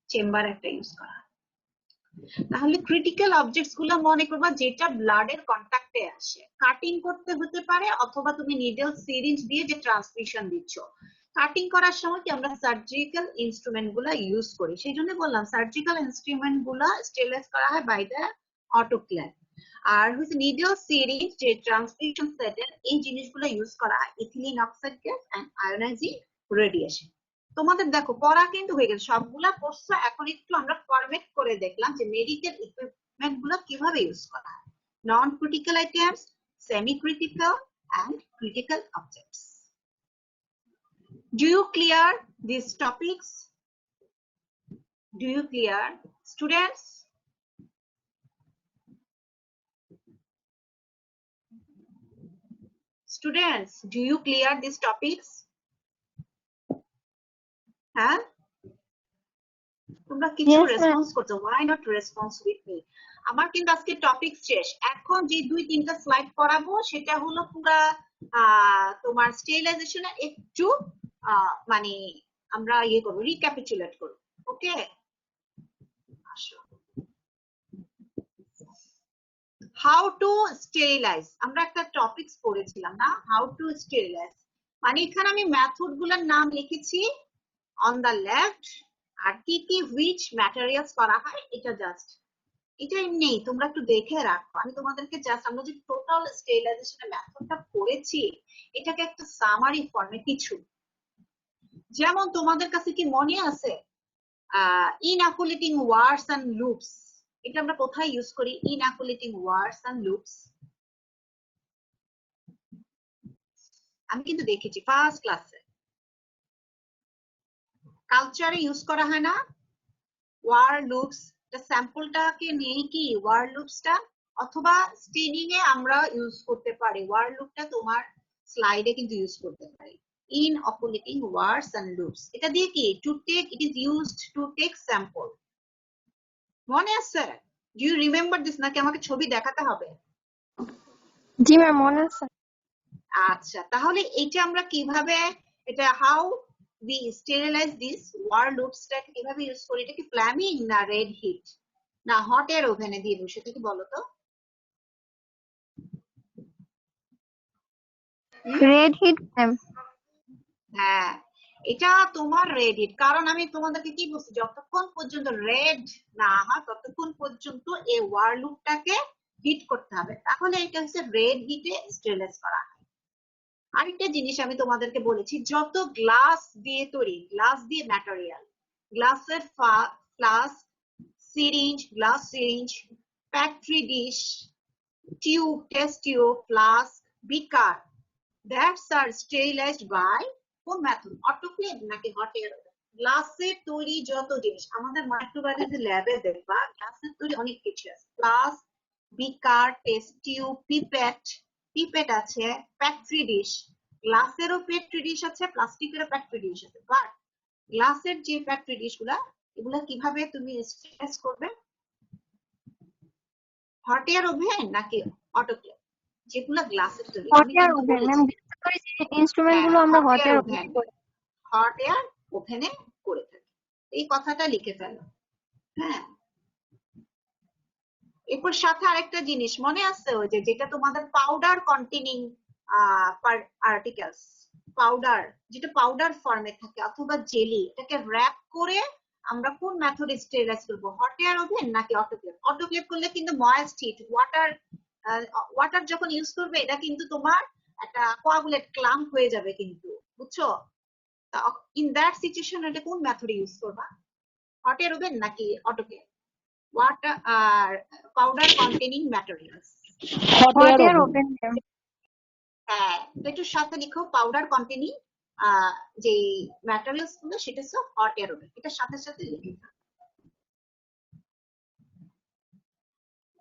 চেম্বার একটা ইউজ করা। তাহলে ক্রিটিক্যাল অবজেক্টস গুলো মনে করবা যেটা ব্লাডের কন্টাক্টে আসে, কাটিং করতে হতে পারে অথবা তুমি নিডল সিরিঞ্জ দিয়ে যে ট্রান্সমিশন দিচ্ছ। কাটিং করার সময় কি আমরা সার্জিক্যাল ইনস্ট্রুমেন্ট গুলা ইউজ করি, সেই জন্য বললাম সার্জিক্যাল ইনস্ট্রুমেন্ট গুলা স্টেরিলাইজ করা হয় বাই দ্য অটোক্লেভ। আর হচ্ছে নিডল সিরিঞ্জ যে ট্রান্সমিশন সেটের, এই জিনিসগুলো ইউজ করা হয় ethylene oxide gas and ionizing radiation. তোমাদের দেখো পড়া কিন্তু হয়ে গেছে, সবগুলা পড়ছো, এখন একটু আমরা ফরম্যাট করে দেখলাম যে মেডিকেল ইকুইপমেন্ট গুলো কিভাবে ইউজ করা হয়, non critical items, semi critical and critical objects. Do you clear these topics? Do you clear, students? Students, do you clear these topics? হ্যাঁ, তোমরা কিছু রেসপন্স করছো, why not response with me? আমার কিন্তু আজকে টপিক শেষ, এখন যে 2-3টা স্লাইড পড়াবো সেটা হলো পুরা তোমার স্টেরিলাইজেশনের একটু মানে আমরা ইয়ে করবো, রিক্যাপিচুলেট করবো। ওকে, আসো। হাউ টু স্টেরিলাইজ, আমরা একটা টপিকস পড়েছিলাম না, হাউ টু স্টেরিলাইজ, মানে এখানে আমি মেথড গুলোর নাম লিখেছি অন দা লেফট, আর কি কি হুইচ ম্যাটেরিয়ালস করা হয় এটা জাস্ট, এটা নেই, তোমরা একটু দেখে রাখো। আমি তোমাদেরকে জাস্ট আমরা যে টোটাল স্টেরিলাইজেশনের মেথডটা পড়েছি এটাকে একটা সামারি ফর্মে কিছু, যেমন তোমাদের কাছে কি মনে আছে ইনঅকুলেটিং ওয়ার্ডস এন্ড লুপস, এটা আমরা কোথায় ইউজ করি, ইনঅকুলেটিং ওয়ার্ডস এন্ড লুপস? আমি কিন্তু দেখেছি ফার্স্ট ক্লাসে, কালচারে ইউজ করা হয় না ওয়ার্ড লুপস, স্যাম্পলটাকে নিয়ে কি ওয়ার্ড লুপসটা, অথবা স্টেনিং এ আমরা ইউজ করতে পারি ওয়ার্ড লুপটা, তোমার স্লাইডে কিন্তু ইউজ করতে পারি ইনঅকুলেটিং ওয়ার্ডস এন্ড লুপস। এটা দিয়ে কি to take, it is used to take sample, মনে আছে? ডু ইউ রিমেম্বার দিস, নাকি আমাকে ছবি দেখাতে হবে? জি ম্যাম, মনে আছে। আচ্ছা, তাহলে এটা আমরা কিভাবে, এটা how we sterilize this word loops টা কিভাবে ইউজ করি, এটা কি ফ্ল্যামিং না রেড হিট না হট এয়ার ওভেনে দিয়ে বসে থেকে, বলো তো? Red heat ma'am. হ্যাঁ, এটা তোমার রেড হিট, কারণ আমি তোমাদেরকে কি বলছি, যতক্ষণ পর্যন্ত রেড না হয় ততক্ষণ পর্যন্ত এই ওয়ার্ড লুপটাকে হিট করতে হবে, তাহলে এটা হচ্ছে রেড হিটে স্টেরিলাইজ করা হয়। আরেকটা জিনিস আমি তোমাদেরকে বলেছি, যত গ্লাস দিয়ে তৈরি, গ্লাস দিয়ে ম্যাটেরিয়াল, গ্লাসের flask, syringe, glass syringe, petri dish, tube, test tube, flask, beaker, that are sterilized by কোন মেথড, অটোক্লেভ নাকি হট এয়ার? গ্লাসের তৈরি যত জিনিস আমাদের মাইক্রোবায়োলজি ল্যাবে দেখবা, গ্লাসের তৈরি অনেক কিছু আছে, ফ্লাস্ক, বিকার, টেস্ট টিউব, পিপেট, পিপেট আছে, পেট্রি ডিশ, গ্লাসেরও পেট্রি ডিশ আছে, প্লাস্টিকেরও পেট্রি ডিশ আছে, বাট গ্লাসের যে পেট্রি ডিশ গুলা, এগুলা কিভাবে তুমি স্টেরিলাইজ করবে, হট এয়ার ওভেন নাকি অটোক্লেভ? যেগুলা গ্লাসের তৈরি, হট আমি এয়ার কিন্তু ওভেন ম্যাম, বলেছি বিশেষ করে যে ইনস্ট্রুমেন্ট গুলো আমরা হট এয়ার ওভেন করি, হট এয়ার ওভেনে করে থাকি, এই কথাটা লিখে ফেলো। হ্যাঁ, এরপর সাথে আরেকটা জিনিস মনে আছে, ওই যে যেটা তোমাদের পাউডার কন্টেনিং আর্টিকেলস, পাউডার যেটা পাউডার ফর্মে থাকে অথবা জেলি, এটাকে র‍্যাপ করে আমরা কোন মেথডে স্টেরিলাইজ করব, হট এয়ার ওভেন নাকি অটোক্লেভ? অটোক্লেভ করলে কিন্তু ময়েস্ট হিট, ওয়াটার যখন ইউজ করবে এটা কিন্তু তোমার একটা কোয়াগুলেট ক্লাম্প হয়ে যাবে কিন্তু, বুঝছো? ইন দ্যাট সিচুয়েশন এটা কোন মেথড ইউজ করবা? হট এয়ার ওভেন নাকি অটোক্লেভ? ওয়াটার আর powder containing materials. Hot hot air air oven. Oven. হ্যাঁ, তো একটু সাথে লিখো পাউডার কন্টেনিং যে ম্যাটেরিয়ালস গুলো সেটা হচ্ছে হট এয়ার ওভেন, এটা সাথে সাথে লিখে দাও।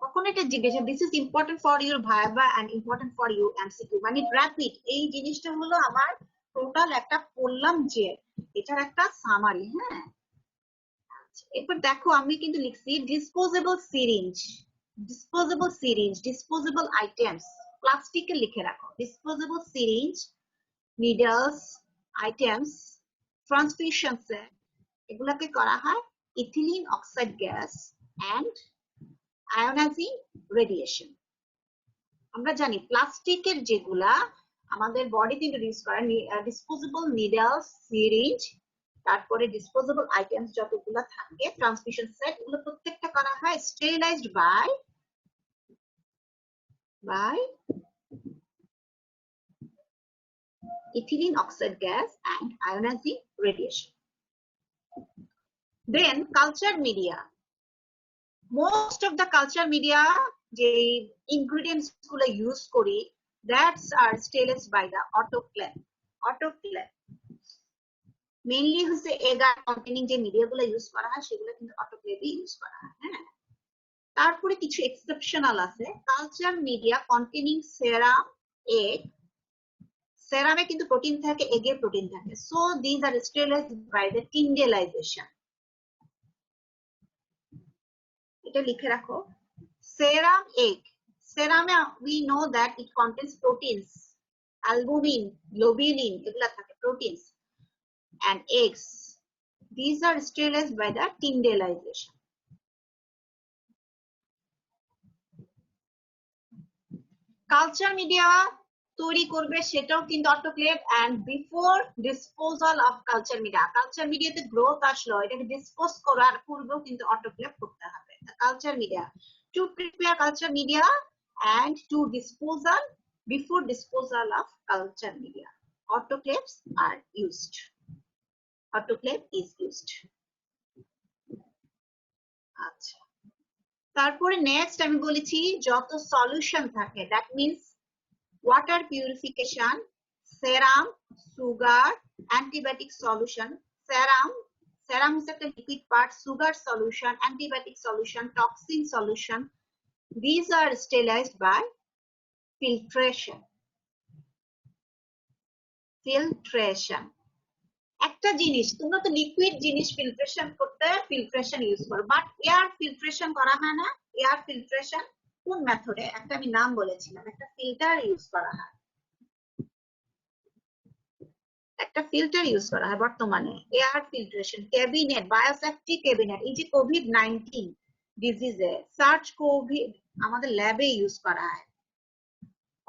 কখন এটা জিজ্ঞাসা this is important for your viva and important for you MCQ, মানে র্যাপিড। এই জিনিসটা হলো আমার টোটাল একটা পড়লাম যে এটার একটা সামারি। হ্যাঁ, এরপর দেখো আমি কিন্তু লিখছি disposable syringe, disposable syringe, disposable items, প্লাস্টিকে লিখে রাখো। Disposable syringe, needles, items, transfusion set, এগুলাকে করা হয় ethylene oxide gas and ionizing radiation. আমরা জানি প্লাস্টিকের যেগুলা আমাদের বডিতে ইন্ট্রোডিউস করা, ডিসপোজেবল নিডলস, সিরিঞ্জ, তারপরে ডিসপোজেবল আইটেমস যতগুলো থাকে, ট্রান্সমিশন সেট, এগুলো প্রত্যেকটা করা হয় sterilized by ethylene oxide gas and ionizing radiation. Then culture media, most of the culture media যে ingredients গুলো ইউজ করি that's are sterilized by the autoclave. autoclave mainly হচ্ছে এগার কন্টেনিং যে মিডিয়া গুলো ইউজ করা হয় সেগুলো কিন্তু অটোক্লেভে ইউজ করা হয়। হ্যাঁ, তারপরে কিছু এক্সেপশনাল আছে। Culture media containing serum, egg, সেরামে কিন্তু প্রোটিন থাকে, এগে প্রোটিন থাকে, so this are sterilized by the tyndallization. এটা লিখে রাখো সেরাম, এগ। সেরামে we know that it contains proteins, albumin, globulin, এগুলা থাকে proteins, and eggs. These are sterilized by the tyndallization. Culture media তৈরি করবে সেটাও কিন্তু autoclave and before disposal of culture media. Culture মিডিয়াতে গ্রোথ আসলো, এটাকে ডিসপোজ করার পূর্বেও কিন্তু অটোক্লেভ করতে হবে। Culture media to prepare culture media and to disposal, before disposal of culture media autoclaves are used. autoclave is used. আচ্ছা, তারপরে নেক্সট আমি বলেছি যত সলিউশন থাকে, that means water purification, serum, sugar, antibiotic solution. serum is a liquid part, sugar solution, antibiotic solution, toxin solution. These are sterilized by filtration. filtration একটা জিনিস, তোমরা তো লিকুইড জিনিস ফিল্ট্রেশন করতে ফিল্ট্রেশন ইউজ করো, বাট এয়ার ফিল্ট্রেশন করা হয় না। এয়ার ফিল্ট্রেশন কোন মেথডে? একটা আমি নাম বলেছিলাম, একটা ফিল্টার ইউজ করা হয়, একটা ফিল্টার ইউজ করা হয় বর্তমানে। Air filtration, cabinet, biosafety cabinet. এই যে কোভিড-19 ডিজিজে সার্চ কোভিড আমাদের ল্যাবে ইউজ করা হয়,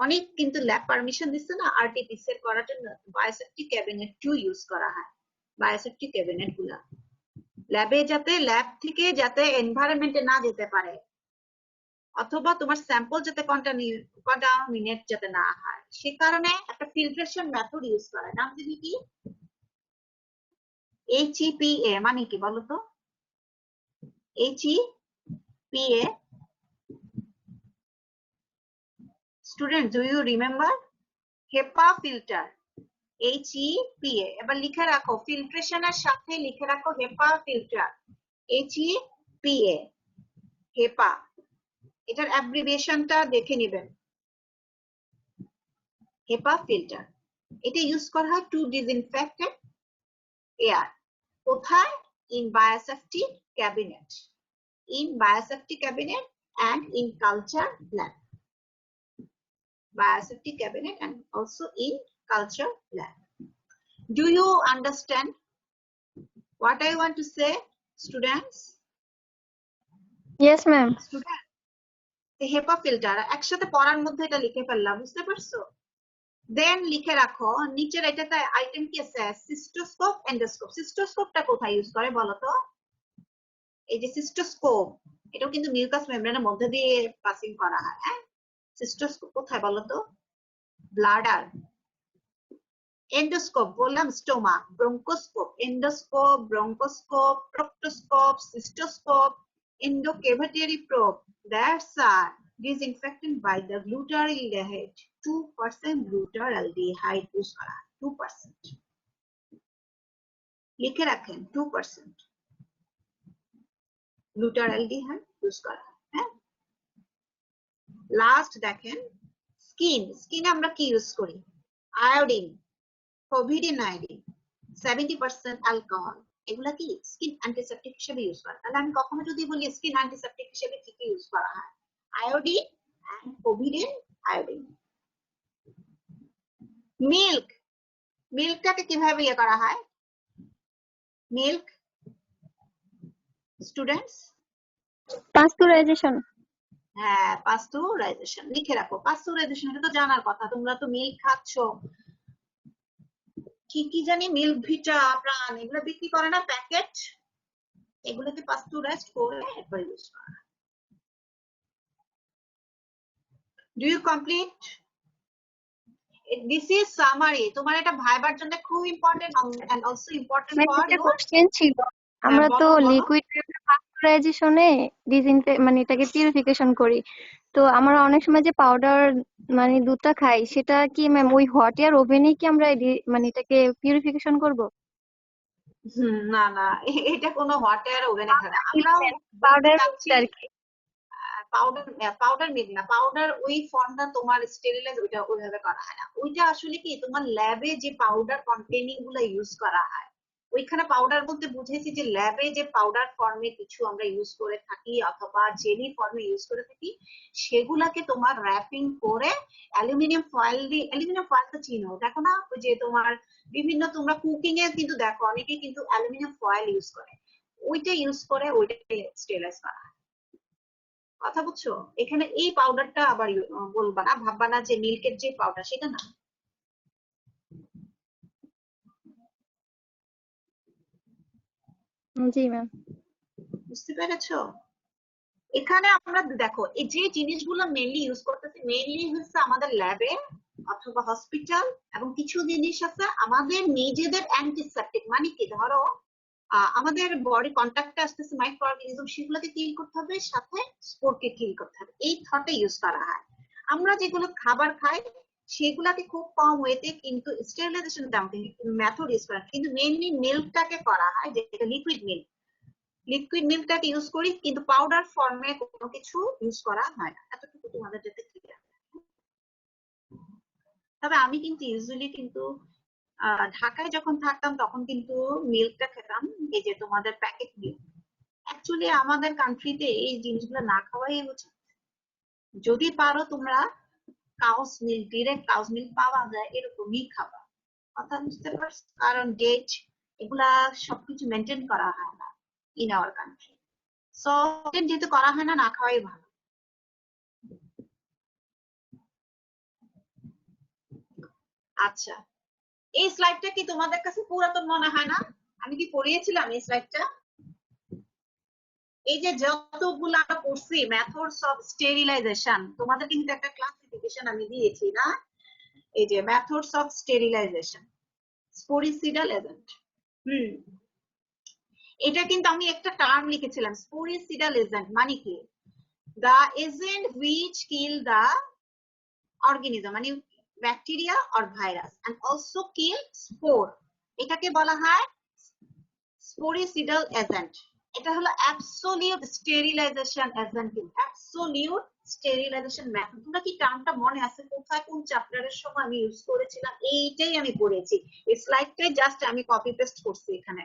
অনেক কিন্তু ল্যাব পারমিশন দিচ্ছে না আরটিপিসিআর করার জন্য, বায়োসেফটি ক্যাবিনেট 2 ইউজ করা হয়। বায়োসেফটি ক্যাবিনেট গুলা ল্যাবে যাতে ল্যাব থেকে যাতে এনভায়রনমেন্টে না যেতে পারে, অথবা তোমার স্যাম্পল যাতে কন্টামিনেট যাতে না হয়, সে কারণে একটা ফিল্ট্রেশন মেথড ইউজ করা হয়। নাম জানি কি? HEPA মানে কি বলো তো? HEPA, student do you remember? HEPA filter, HEPA। এবার লিখে রাখো, ফিল্ট্রেশনের সাথে লিখে রাখো হেপা ফিল্টার, HEPA, হেপা। এটার অ্যাব্রিভিয়েশনটা দেখে নেবেন, হেপা ফিল্টার। এটা ইউজ করা হয় টু ডিসইনফেক্টেড এয়ার। কোথায়? In biosafety cabinet, in biosafety cabinet and in culture lab. Biosafety cabinet and also in culture lab. Do you understand what I want to say, students? Yes, ma'am. Students, HEPA filter একসাথে পড়ার মধ্যে এটা লিখে ফেললাম, বুঝতে পারছো? দেন লিখে রাখো নিচের এটাতে আইটেম কি আছে? সিস্টোস্কোপ, এন্ডোস্কোপ। সিস্টোস্কোপটা কোথায় ইউজ করে বলো তো? এই যে সিস্টোস্কোপ, এটাও কিন্তু মিউকাস মেমব্রেনের মধ্যে দিয়ে পাসিং করা হয়। হ্যাঁ, সিস্টোস্কোপ কোথায় বলো তো? ব্লাডার, এন্ডোস্কোপ বললাম, stoma, bronchoscope, endoscope, bronchoscope, proctoscope, cystoscope, endocavitation probe. That's disinfectant by the glutaraldehyde. 2% glutaraldehyde use করা হয়, 2%. লিখে রাখেন 2% গ্লুটারালডিহাইড ইউজ করা হয়। হ্যাঁ, লাস্ট দেখেন স্কিনে আমরা কি ইউজ করি? আয়োডিন, প্রোভিডিন আয়োডিন, 70% অ্যালকোহল, এগুলা কি স্কিন অ্যান্টিসেপটিক হিসেবে ইউজ করা। তাহলে আমি কখনো যদি বলি স্কিন অ্যান্টিসেপটিক হিসেবে কি কি ইউজ করা হয়? Iodine and povidone iodine. মিল্কটাকে কিভাবে ইয়ে করা হয়? Milk students, pasteurization. হ্যাঁ, পাস্তুরাইজেশন লিখে রাখো। পাস্তুরাইজেশন এটা তো জানার কথা, তোমরা তো মিল্ক খাচ্ছ। কি কি জানি মিল্ক ভিটা, প্রাণ, এগুলো বিক্রি করে না প্যাকেট, এগুলোকে পাস্তুরাইজড করে এরপর ইউজ করা। Do you complete? This is summary. তোমার এটা ভাইবার জন্য খুব important and also important for একটা ইউ। কোশ্চেন ছিল, আমরা তো লিকুইড পাস্তুরাইজেশনে মানে এটাকে পিউরিফিকেশন করি, তো আমরা অনেক সময় যে পাউডার মানে দুধটা খাই, সেটা কি ম্যাম ওই হট এয়ার ওভেনে কি আমরা মানে এটাকে পিউরিফিকেশন করব? না না, এটা কোনো হট এয়ার ওভেনে খাবে। আমরা বলতে পাউডার চাচ্ছি আর কি। পাউডার মিল্ক না, পাউডার ওই ফর্মটা তোমার স্টেরিলাইজ ওইটা ওইভাবে করা হয় না। ওইটা আসলে কি তোমার ল্যাবে যে পাউডার কন্টেনিং গুলো ইউজ করা হয়, ওইখানে পাউডার বলতে বুঝেছি যে ল্যাবে যে পাউডার ফর্মে কিছু আমরা ইউজ করে থাকি অথবা জেলি ফর্মে ইউজ করে থাকি, সেগুলাকে তোমার র্যাপিং করে অ্যালুমিনিয়াম ফয়েল দিয়ে, অ্যালুমিনিয়াম ফয়েল তো চিনো, দেখো না ওই যে তোমার বিভিন্ন তোমরা কুকিং এ কিন্তু দেখো অনেকে কিন্তু অ্যালুমিনিয়াম ফয়েল ইউজ করে, ওইটা ইউজ করে ওইটাকে স্টেরিলাইজ করা হয়। কথা বুঝছো? এখানে এই পাউডারটা আবার বলবা না, ভাববা না যে মিল্কের যে পাউডার সেটা না। জি ম্যাম। বুঝতে পেরেছো? এখানে আমরা দেখো এই যে জিনিসগুলো মেইনলি ইউজ করতেছি, মেইনলি হচ্ছে আমাদের ল্যাবে অথবা হসপিটাল, এবং কিছু জিনিস আছে আমাদের নিজেদের অ্যান্টিসেপটিক। মানে কি, ধরো আমাদের বডি কন্ট্যাক্টে আসতেছে মাইক্রো অর্গানিজম, সেগুলোকে কিল করতে হবে, সাথে স্পোরকে কিল করতে হবে, এই থটে ইউজ করা হয়। আমরা যেগুলো খাবার খাই সেগুলাকে খুব কম ওয়েতে কিন্তু স্টেরিলাইজেশন মেথড ইউজ করা, কিন্তু মেইনলি মিল্কটাকে করা হয়, যেটা লিকুইড মিল্কটাকে ইউজ করি, কিন্তু পাউডার ফর্মে কোনো কিছু ইউজ করা হয় না। এতটুকু তোমাদের যাতে ক্লিয়ার। তবে আমি কিন্তু ইউজুয়ালি কিন্তু ঢাকায় যখন থাকতাম তখন কিন্তু মিল্কটা খেতাম, এই যে তোমাদের প্যাকেট মিল্ক। অ্যাকচুয়ালি আমাদের কান্ট্রিতে এই জিনিসগুলো না খাওয়াই উচিত। যদি পারো তোমরা cows milk, direct cows milk পাওয়া যায় এরকমই খাবা। কথা বুঝতে পারছো? কারণ ডেট এগুলা সবকিছু মেনটেন করা হয় না ইন আওয়ার কান্ট্রি। সো যেহেতু করা হয় না, না খাওয়াই ভালো। আচ্ছা, এই স্লাইডটা কি তোমাদের কাছে পুরাতন মনে হয় না? আমি কি পড়িয়েছিলাম এই স্লাইডটা? এই যে যতগুলো আমরা পড়ছি মেথডস অফ স্টেরিলাইজেশন, তোমাদের কিন্তু একটা ক্লাসিফিকেশন আমি দিয়েছি না? এই যে মেথডস অফ স্টেরিলাইজেশন, স্পোরিসিডাল এজেন্ট। এটা কিন্তু আমি একটা টার্ম লিখেছিলাম, স্পোরিসিডাল এজেন্ট মানে কি? the agent which kill the organism, মানে bacteria or virus, and also kill spore, এটাকে বলা হয় স্পোরিসিডাল এজেন্ট। এটা হলো absolute sterilization agent, absolute sterilization method. তোমরা কি টার্মটা মনে আছে কোথায় কোন চ্যাপ্টারের সময় আমি ইউজ করেছিলাম? এইটাই আমি পড়েছি, এই স্লাইডটাই জাস্ট আমি কপি পেস্ট করছি এখানে।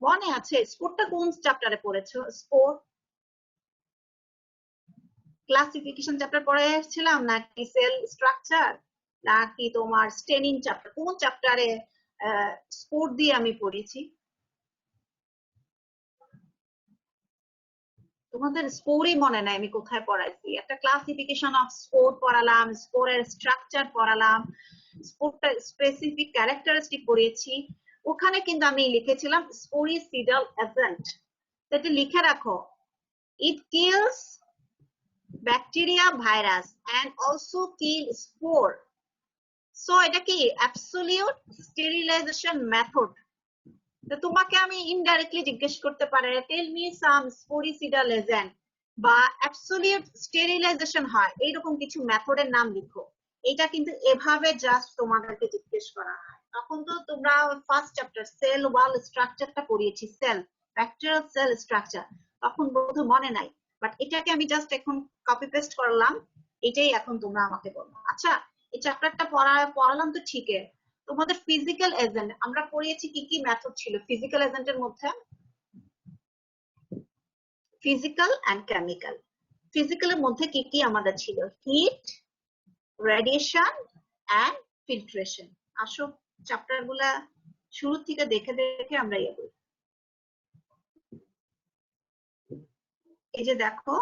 মনে আছে স্পোরটা কোন চ্যাপ্টারে পড়েছো? স্পোর ক্লাসিফিকেশন চ্যাপ্টার পড়েছিলাম নাকি সেল স্ট্রাকচার, নাকি তোমার স্টেনিং চ্যাপ্টার? কোন চ্যাপ্টারে স্পোর দিয়ে আমি পড়েছি? তোমাদের স্পোরই মনে নাই আমি কোথায় পড়াইছি। একটা ক্লাসিফিকেশন অফ স্পোর পড়ালাম, স্পোরের স্ট্রাকচার পড়ালাম, স্পোরটা স্পেসিফিক ক্যারেক্টারিস্টিক পড়িয়েছি। ওখানে কিন্তু আমি লিখেছিলাম স্পোরিসিডাল এজেন্ট। এটা লিখে রাখো, it kills bacteria, virus, and also kill spore. So এটা কি অ্যাবসলিউট স্টেরিলাইজেশন মেথড। তো তোমাকে আমি ইনডাইরেক্টলি জিজ্ঞেস করতে পারে টেল মি সাম স্পোরিসিডাল এজেন্ট বা অ্যাবসলিউট স্টেরিলাইজেশন হয় এইরকম কিছু মেথডের নাম লিখো। এটা কিন্তু এভাবে জাস্ট তোমাদেরকে জিজ্ঞেস করা হয়। তখন তো তোমরা ফার্স্ট চ্যাপ্টার সেল ওয়াল স্ট্রাকচারটা পড়িয়েছি, সেল ব্যাকটেরিয়াল সেল স্ট্রাকচার, তখন বোধ মনে নাই, বাট এটাকে আমি জাস্ট এখন কপি পেস্ট করলাম, এটাই এখন তোমরা আমাকে বলো। আচ্ছা এই চ্যাপ্টারটা পড়ালাম তো ঠিক, তোমাদের ফিজিক্যাল এজেন্ট আমরা পড়িয়েছি কি কি মেথড ছিল ফিজিক্যাল এজেন্টের মধ্যে? Physical and chemical. ফিজিক্যালের মধ্যে কি কি আমাদের ছিল? Heat, radiation and filtration. আসো চ্যাপ্টার গুলা শুরু থেকে দেখে দেখে আমরা ইয়ে করি। এই যে দেখো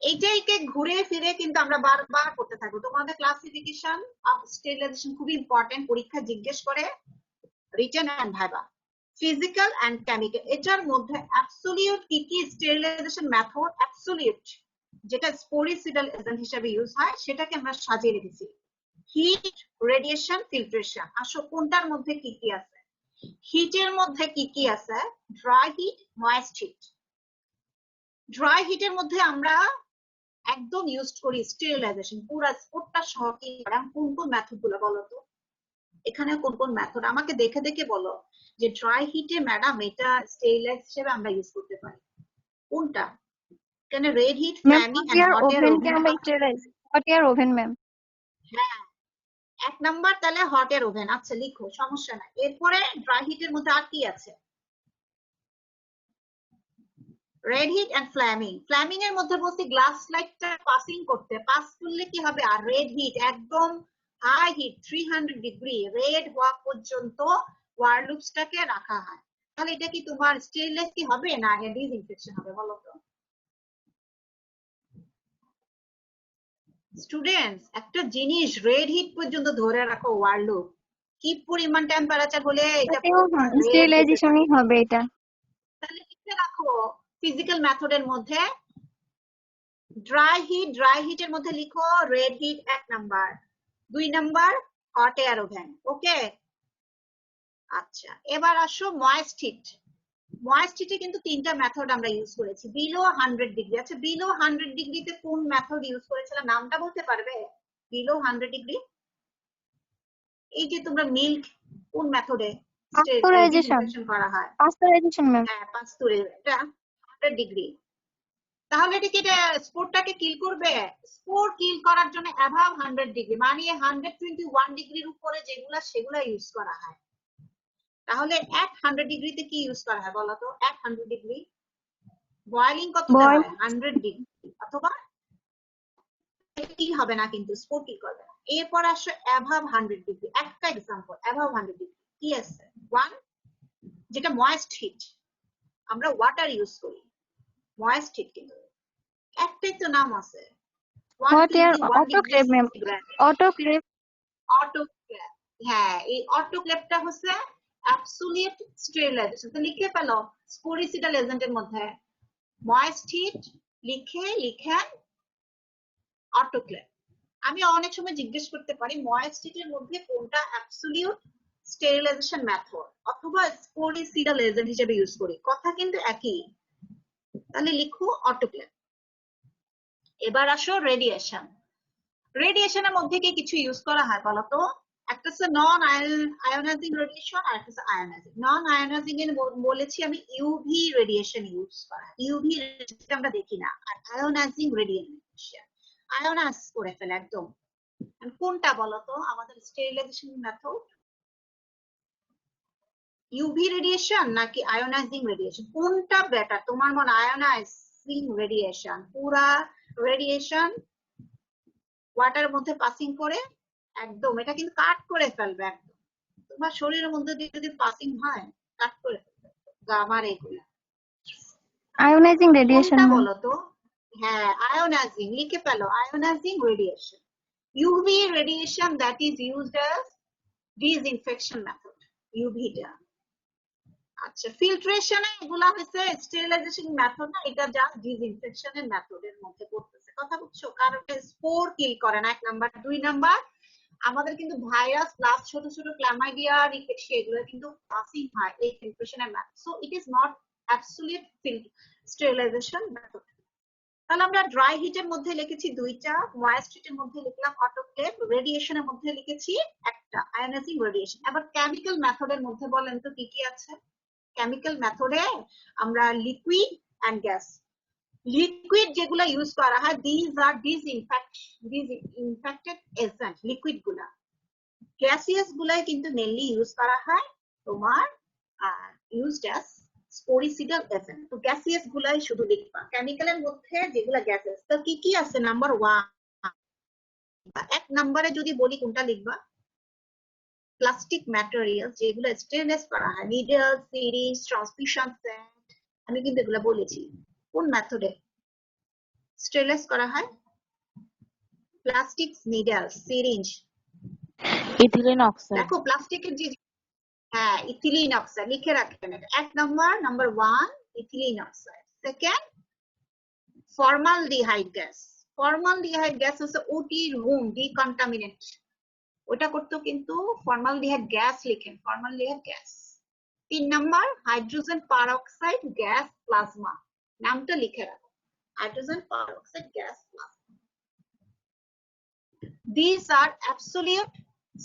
এইটাকে ঘুরে ফিরে কিন্তু আমরা বারবার করতে থাকবো। তোমাদের ক্লাসিফিকেশন অফ স্টেরিলাইজেশন খুবই ইম্পর্টেন্ট, পরীক্ষা জিজ্ঞেস করে written and viva. Physical and chemical, এটার মধ্যে অ্যাবসলিউট কি কি স্টেরিলাইজেশন মেথড, অ্যাবসলিউট যেটা স্পোরিসিডাল এজেন্ট হিসেবে ইউজ হয় সেটাকে আমরা সাজিয়ে রেখেছি। Heat, radiation, filtration. আসো কোনটার মধ্যে কি কি আছে? হিটের মধ্যে কি কি আছে? Dry heat, moist heat. Dry হিটের মধ্যে আমরা একদম ইউজ করি স্টেরিলাইজেশন, পুরো স্পোর্টটা সহ কি কোন কোন মেথড গুলো বলো তো? এখানে কোন কোন মেথড আমাকে দেখে দেখে বলো যে ড্রাই হিটে ম্যাডাম এটা স্টেরিলাইজ হিসেবে আমরা ইউজ করতে পারি কোনটা? এখানে red heat, ma'am flaming hot and air hot air oven কে ওভেন। আমরা sterilize, hot air oven ma'am. হ্যাঁ এক নাম্বার তাহলে হট এয়ার ওভেন, আচ্ছা লিখো সমস্যা নাই। এরপরে ড্রাই হিটের মধ্যে আর কি আছে? Red heat and flaming. Flaming এর মধ্যে বলছি গ্লাস লাইটটা পাসিং করতে, পাস করলে কি হবে? আর রেড হিট একদম হাই হিট 300 ডিগ্রি রেড হওয়া পর্যন্ত ওয়ার লুপসটাকে রাখা হয়। তাহলে এটা কি তোমার স্টেনলেস কি হবে না ডিসইনফেকশন হবে বলো তো? স্টুডেন্টস একটা জিনিস রেড হিট পর্যন্ত ধরে রাখো ওয়ার লুপ, কি পরিমাণ টেম্পারেচার হলে এটা রেড হতে স্টেরিলাইজেশনই থাকে? হবে এটা। তাহলে লিখে রাখো ফিজিক্যাল মেথডের মধ্যে ড্রাই হিটের মধ্যে লিখো red heat 1 number, 2 number hot air oven. Okay আচ্ছা এবার আসো ময়েস্ট হিট। ময়েস্ট হিটে কিন্তু তিনটা মেথড আমরা ইউজ করেছি বিলো 100 ডিগ্রি। আচ্ছা বিলো 100 ডিগ্রিতে কোন মেথড ইউজ করেছিলাম নামটা বলতে পারবে? বিলো 100 ডিগ্রি এই যে তোমরা মিল্ক কোন মেথডে পাস্তুরাইজেশন, ডিসইনফেকশন করা হয়? Pasteurisation ma'am. হ্যাঁ পাস্তুরে, এটা 100 ডিগ্রি। তাহলে এটা কি এটা স্পোরটাকে কিল করবে? স্পোর কিল করার জন্য অ্যাভাব 100 ডিগ্রি মানে 121 ডিগ্রির উপরে যেগুলা সেগুলা ইউজ করা হয়। তাহলে 100 ডিগ্রিতে কি ইউজ করা হয় বলো তো? 100 ডিগ্রি বয়লিং কততে হয়? 100 ডিগ্রি, অথবা কি হবে না কিন্তু স্পোর কিল করবে না। এরপর আসো অ্যাভাব 100 ডিগ্রি। একটা এক্সাম্পল অ্যাভাব 100 ডিগ্রি কি আছে? ওয়ান যেটা ময়েস্ট হিট, আমরা ওয়াটার ইউজ করি ময়েস্ট হিট, কিন্তু একটাই তো নাম আছে hot air 121 degree autoclave ma'am, centigrade. Autoclave. Autoclave, হ্যাঁ এই অটোক্লেভটা হচ্ছে অ্যাবসলিউট স্টেরিলাইজেশন। তো লিখে ফেলো স্পোরিসিডাল এজেন্টের মধ্যে ময়েস্ট হিট লিখেন অটোক্লেভ। আমি অনেক সময় জিজ্ঞেস করতে পারি ময়েস্ট হিটের মধ্যে কোনটা অ্যাবসলিউট স্টেরিলাইজেশন মেথড অথবা স্পোরিসিডাল এজেন্ট হিসেবে ইউজ করি, কথা কিন্তু একই। তাহলে লিখো অটোক্লেভ। এবার আসো রেডিয়েশন। রেডিয়েশনের মধ্যে কি কিছু ইউজ করা হয় বলতো? একটা হচ্ছে নন আয়োনাইজিং রেডিয়েশন আর একটা হচ্ছে আয়োনাইজিং। নন আয়োনাইজিং এর বলেছি আমি ইউভি রেডিয়েশন ইউজ করা, ইউভি রেডিয়েশন আমরা দেখি না, আর আয়োনাইজিং রেডিয়েশন আয়োনাইজ করে ফেলে একদম। কোনটা বলতো আমাদের স্টেরিলাইজেশন মেথড? ইউভি রেডিয়েশন নাকি আয়োনাইজিং রেডিয়েশন, কোনটা বেটার তোমার মনে? আয়োনাইজিং রেডিয়েশন, পুরা রেডিয়েশন ওয়াটারের মধ্যে পাসিং করে একদম এটা কিন্তু কাট করে ফেলবে একদম তোমার শরীরের মধ্যে দিয়ে যদি পাসিং হয় কাট করে ফেলবে গামার এগুলা। আয়োনাইজিং রেডিয়েশন কোনটা ম্যাম। বলো তো? হ্যাঁ আয়োনাইজিং, লিখে ফেলো ionizing radiation. UV radiation that is used as disinfection method ইউভিটা। আচ্ছা ফিল্ট্রেশনে এগুলা হচ্ছে স্টেরিলাইজেশন মেথড না, এটা জাস্ট ডিসইনফেকশনের মেথডের মধ্যে পড়তেছে, কথা বুঝছো? কারণ স্পোর কিল করে না 1 নাম্বার। 2 নাম্বার আমাদের কিন্তু ভাইরাস প্লাস ছোট ছোট ক্লামাইডিয়া রিকেটশিয়া এগুলো কিন্তু পাসিং হয় এই ফিল্ট্রেশনের method, so it is not absolute sterilization method. তাহলে আমরা ড্রাই হিটের মধ্যে লিখেছি দুইটা, ময়েস্ট হিটের মধ্যে লিখলাম অটোক্লেভ, রেডিয়েশনের মধ্যে লিখেছি একটা আয়োনাইজিং রেডিয়েশন। এবার কেমিক্যাল মেথডের মধ্যে বলেন তো কি কি আছে? কেমিক্যাল মেথডে আমরা লিকুইড এন্ড গ্যাস, লিকুইড যেগুলা ইউজ করা হয় these are disinfected agent, liquid গুলা। গ্যাসিয়াস গুলাই কিন্তু মেইনলি ইউজ করা হয় তোমার ইউজড অ্যাজ স্পোরিসিডাল এজেন্ট। তো গ্যাসিয়াস গুলাই শুধু লিখবা। কেমিক্যালের মধ্যে যেগুলা গ্যাসেস তো কি কি আছে? নাম্বার 1, এক নম্বরে যদি বলি কোনটা লিখবা? প্লাস্টিক ম্যাটেরিয়াল যেগুলো স্টেনলেস করা হয়, নিডল, সিরিঞ্জ, ট্রান্সমিশন সেট, আমি কিন্তু এগুলো বলেছি। কোন মেথডে স্টেনলেস করা হয়? Plastic, needle, syringe, ethylene oxide. দেখো প্লাস্টিকের যে হ্যাঁ ইথিলিন অক্সাইড লিখে রাখবেন। এক number 1 ethylene oxide. Second formaldehyde gas. Formaldehyde gas হচ্ছে ওটি রুম ডিকন্টামিনেট, ওটা করতেও কিন্তু ফর্মালডিহাইড গ্যাস লিখেন, formaldehyde gas. 3 number hydrogen peroxide gas plasma, নামটা লিখে রাখো, hydrogen peroxide gas plasma. These are absolute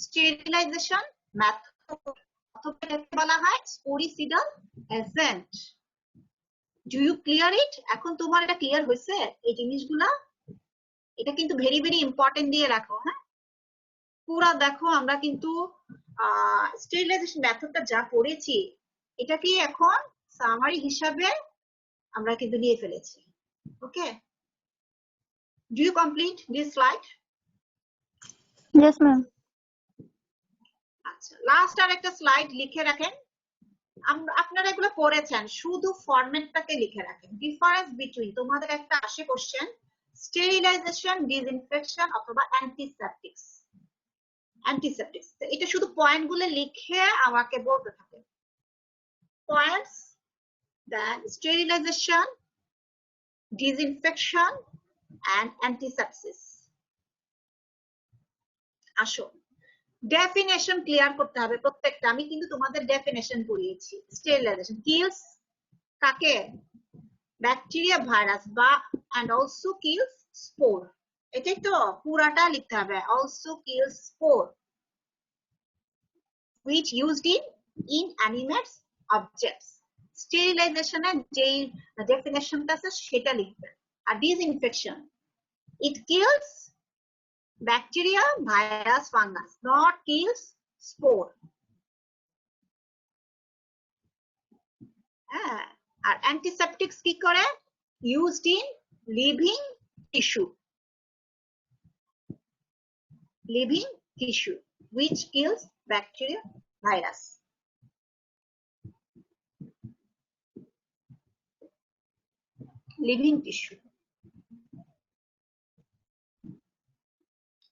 sterilization method, বলা হয় sporicidal agent. Do you clear it? এখন তোমার এটা ক্লিয়ার হয়েছে এই জিনিসগুলা? এটা কিন্তু ভেরি ভেরি ইম্পর্টেন্ট দিয়ে রাখো। হ্যাঁ, পুরা দেখো আমরা কিন্তু স্টেরিলাইজেশন মেথডটা যা পড়েছি এটা কি এখন সামারি হিসাবে আমরা কিন্তু নিয়ে ফেলেছি। Okay, do you complete this slide? Yes, ma'am. আচ্ছা, লাস্ট আর একটা স্লাইড লিখে রাখেন। আপনারা এগুলো পড়েছেন, শুধু ফরম্যাটটাকে লিখে রাখেন। ডিফারেন্স বিটুইন, তোমাদের একটা আসে কোশ্চেন, স্টেরিলাইজেশন, ডিসইনফেকশন অথবা অ্যান্টিসেপটিক্স। অ্যান্টিসেপটিক্স এটা শুধু পয়েন্ট গুলো লিখে আমাকে বলতে থাকে। Points, then sterilization, disinfection and antisepsis. আসো ডেফিনেশন ক্লিয়ার করতে হবে প্রত্যেকটা। আমি কিন্তু তোমাদের ডেফিনেশন পড়িয়েছি। স্টেরিলাইজেশন কিলস কাকে? ব্যাকটেরিয়া, ভাইরাস বা and also kills spore, এটাই তো পুরাটা লিখতে হবে। also kills spore which used in inanimate objects। স্টেরিলাইজেশনের যে ডেফিনেশনটা আছে সেটা লিখবে। আর disinfection, it kills bacteria, virus, fungus, not kills spore। হ্যাঁ, আর অ্যান্টিসেপটিক্স কি করে? used in living tissue, living tissue which kills bacteria, virus। living tissue,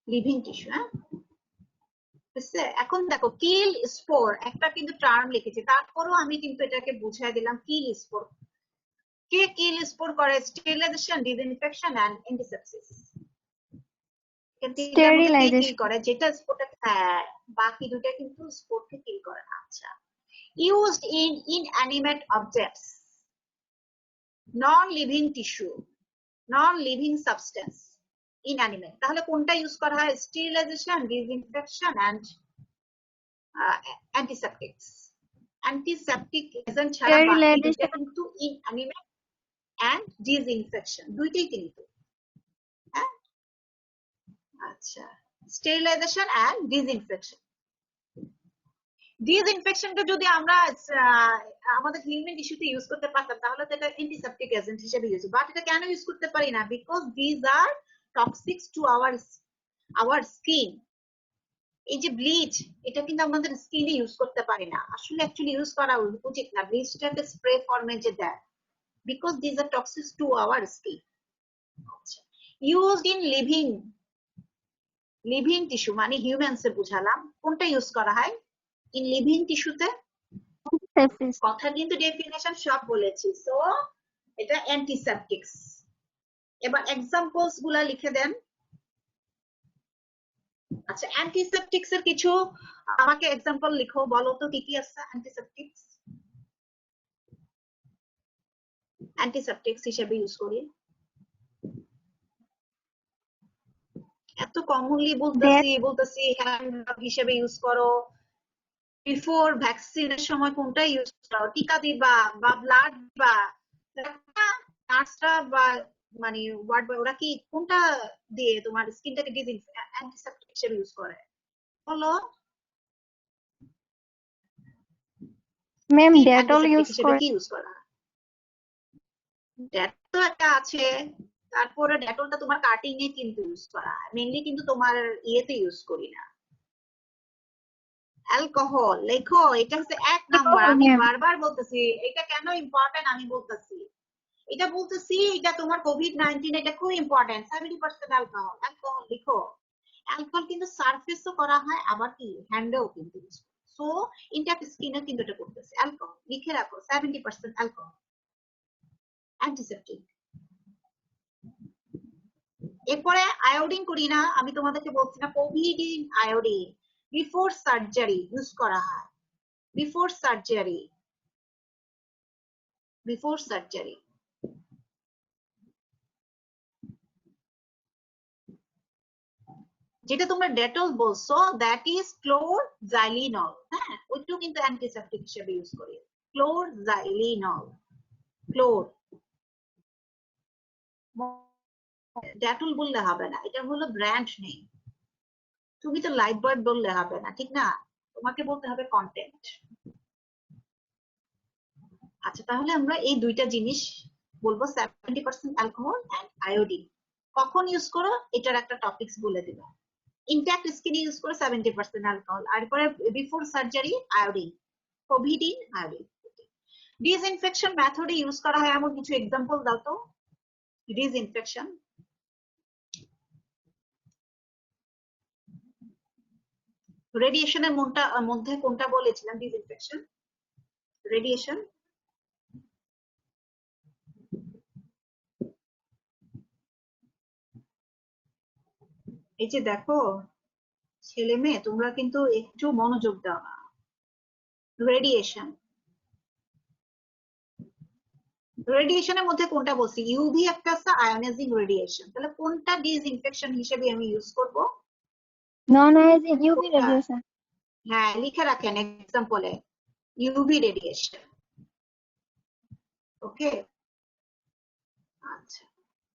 living tissue। হ্যাঁ, এখন দেখো কিল স্পোর একটা কিন্তু টার্ম লিখেছি, তারপরও আমি কিন্তু এটাকে বুঝাই দিলাম। কিল স্পোর কে কিল স্পোর করে? Sterilization, disinfection and antisepsis. Sterilization করে যেটা স্পোরটা, হ্যাঁ বাকি দুটো কিন্তু স্পোরকে কিল করে না। আচ্ছা, used in inanimate objects, non-living tissue, non-living substance, inanimate। তাহলে কোনটা ইউজ করা হয়? Sterilization, disinfection and antiseptics. Antiseptic agent ছাড়া বাকি দুটো কিন্তু inanimate and disinfection দুইটাই কিন্তু। হ্যাঁ, আচ্ছা, স্টেরিলাইজেশন এন্ড ডিসইনফেকশন। ডিসইনফেকশনটা যদি আমরা আমাদের হিউম্যান টিস্যুতে ইউজ করতে পারতাম তাহলে তো এটা অ্যান্টিসেপটিক এজেন্ট হিসেবে ইউজ, বাট এটা কেন ইউজ করতে পারি না? Because these are toxic to our skin. এই যে ব্লিচ, এটা কিন্তু আমাদের স্কিনে ইউজ করতে পারি না। আসলে অ্যাকচুয়ালি ইউজ করা উচিত না, ব্লিচটাকে স্প্রে ফর্মে যে দেয়, because these are toxic to our skin. Used in living tissue মানে হিউম্যানসে বুঝালাম। কোনটা ইউজ করা হয় ইন লিভিং টিস্যুতে? কথা কিন্তু ডেফিনেশন সব বলেছি, সো এটা অ্যান্টিসেপটিক্স। এবার এক্সাম্পলস গুলা লিখে দেন। আচ্ছা, অ্যান্টিসেপটিক্স এর কিছু আমাকে এক্সাম্পল লিখো, বলো তো কি কি আছে অ্যান্টিসেপটিক্স, অ্যান্টিসেপটিক্স হিসেবে ইউজ করি। এত কমনলি দ্যাট বলতেছি হ্যান্ড রাব হিসেবে ইউজ করো, বিফোর ভ্যাকসিনের সময় কোনটা ইউজ করো, টিকা দিবা বা ব্লাড দিবা, নার্সরা বা মানে ওয়ার্ড বয় ওরা কি কোনটা দিয়ে তোমার স্কিনটাকে অ্যান্টিসেপটিক হিসেবে ইউজ করে বলো? Ma'am skin Dettol antiseptic use হিসেবে করে। কি ইউজ করা হয়? ডেটল তো একটা আছে, তারপরে ডেটলটা তোমার কাটিং এ কিন্তু ইউজ করা হয়, মেইনলি কিন্তু তোমার ইয়েতে ইউজ করি না। অ্যালকোহল লেখো, এটা হচ্ছে 1 নাম্বার। আমি ম্যাম বারবার বলতেছি এটা কেন ইম্পর্টেন্ট, আমি বলতেছি এটা তোমার কোভিড-19 এটা খুব ইম্পর্টেন্ট। 70% অ্যালকোহল, অ্যালকোহল লিখো। অ্যালকোহল কিন্তু সারফেসও করা হয়, আবার কি হ্যান্ডেও কিন্তু ইউজ করা হয়। সো ইনট্যাক্ট স্কিনে কিন্তু এটা করতেছে। অ্যালকোহল লিখে রাখো, 70% অ্যালকোহল অ্যান্টিসেপটিক। এরপরে আয়োডিন করি না, আমি তোমাদেরকে বলছি না কোভিডিন আয়োডিন বিফোর সার্জারি ইউজ করা হয়, বিফোর সার্জারি, বিফোর সার্জারি। যেটা তোমরা ডেটল বলছো দ্যাট ইজ ক্লোরজাইলিনল, হ্যাঁ ওইটাও কিন্তু অ্যান্টিসেপটিক হিসেবে ইউজ করি। ক্লোরজাইলিনল, ক্লোর, ডেটল বললে হবে না, এটা হলো ব্র্যান্ড নেম। তুমি তো লাইফবয় বললে হবে না, ঠিক না? তোমাকে বলতে হবে কন্টেন্ট। আচ্ছা, তাহলে আমরা এই দুইটা জিনিস বলবো, 70% অ্যালকোহল এন্ড আয়োডিন। কখন ইউজ করো এটার একটা টপিকস বলে দিবা। ইনট্যাক্ট স্কিনে ইউজ করে 70% অ্যালকোহল, আর পরে before surgery iodine, povidone iodine. Disinfection মেথডে ইউজ করা হয় এমন কিছু এক্সাম্পল দাও তো। ডিসইনফেকশন, রেডিয়েশনের মধ্যে কোনটা বলেছিলাম? Disinfection, radiation. এই যে দেখো ছেলে মেয়ে, তোমরা কিন্তু একটু মনোযোগ দাও না। রেডিয়েশন, রেডিয়েশনের মধ্যে কোনটা বলছি? ইউভি একটা আছে, আয়োনাইজিং রেডিয়েশন, তাহলে কোনটা ডিসইনফেকশন হিসেবে আমি ইউজ করব? নন আয়োডিন ইউভি কোনটা? রেডিয়েশন। হ্যাঁ লিখে রাখেন এক্সাম্পলে, ইউভি রেডিয়েশন। ওকে, আচ্ছা।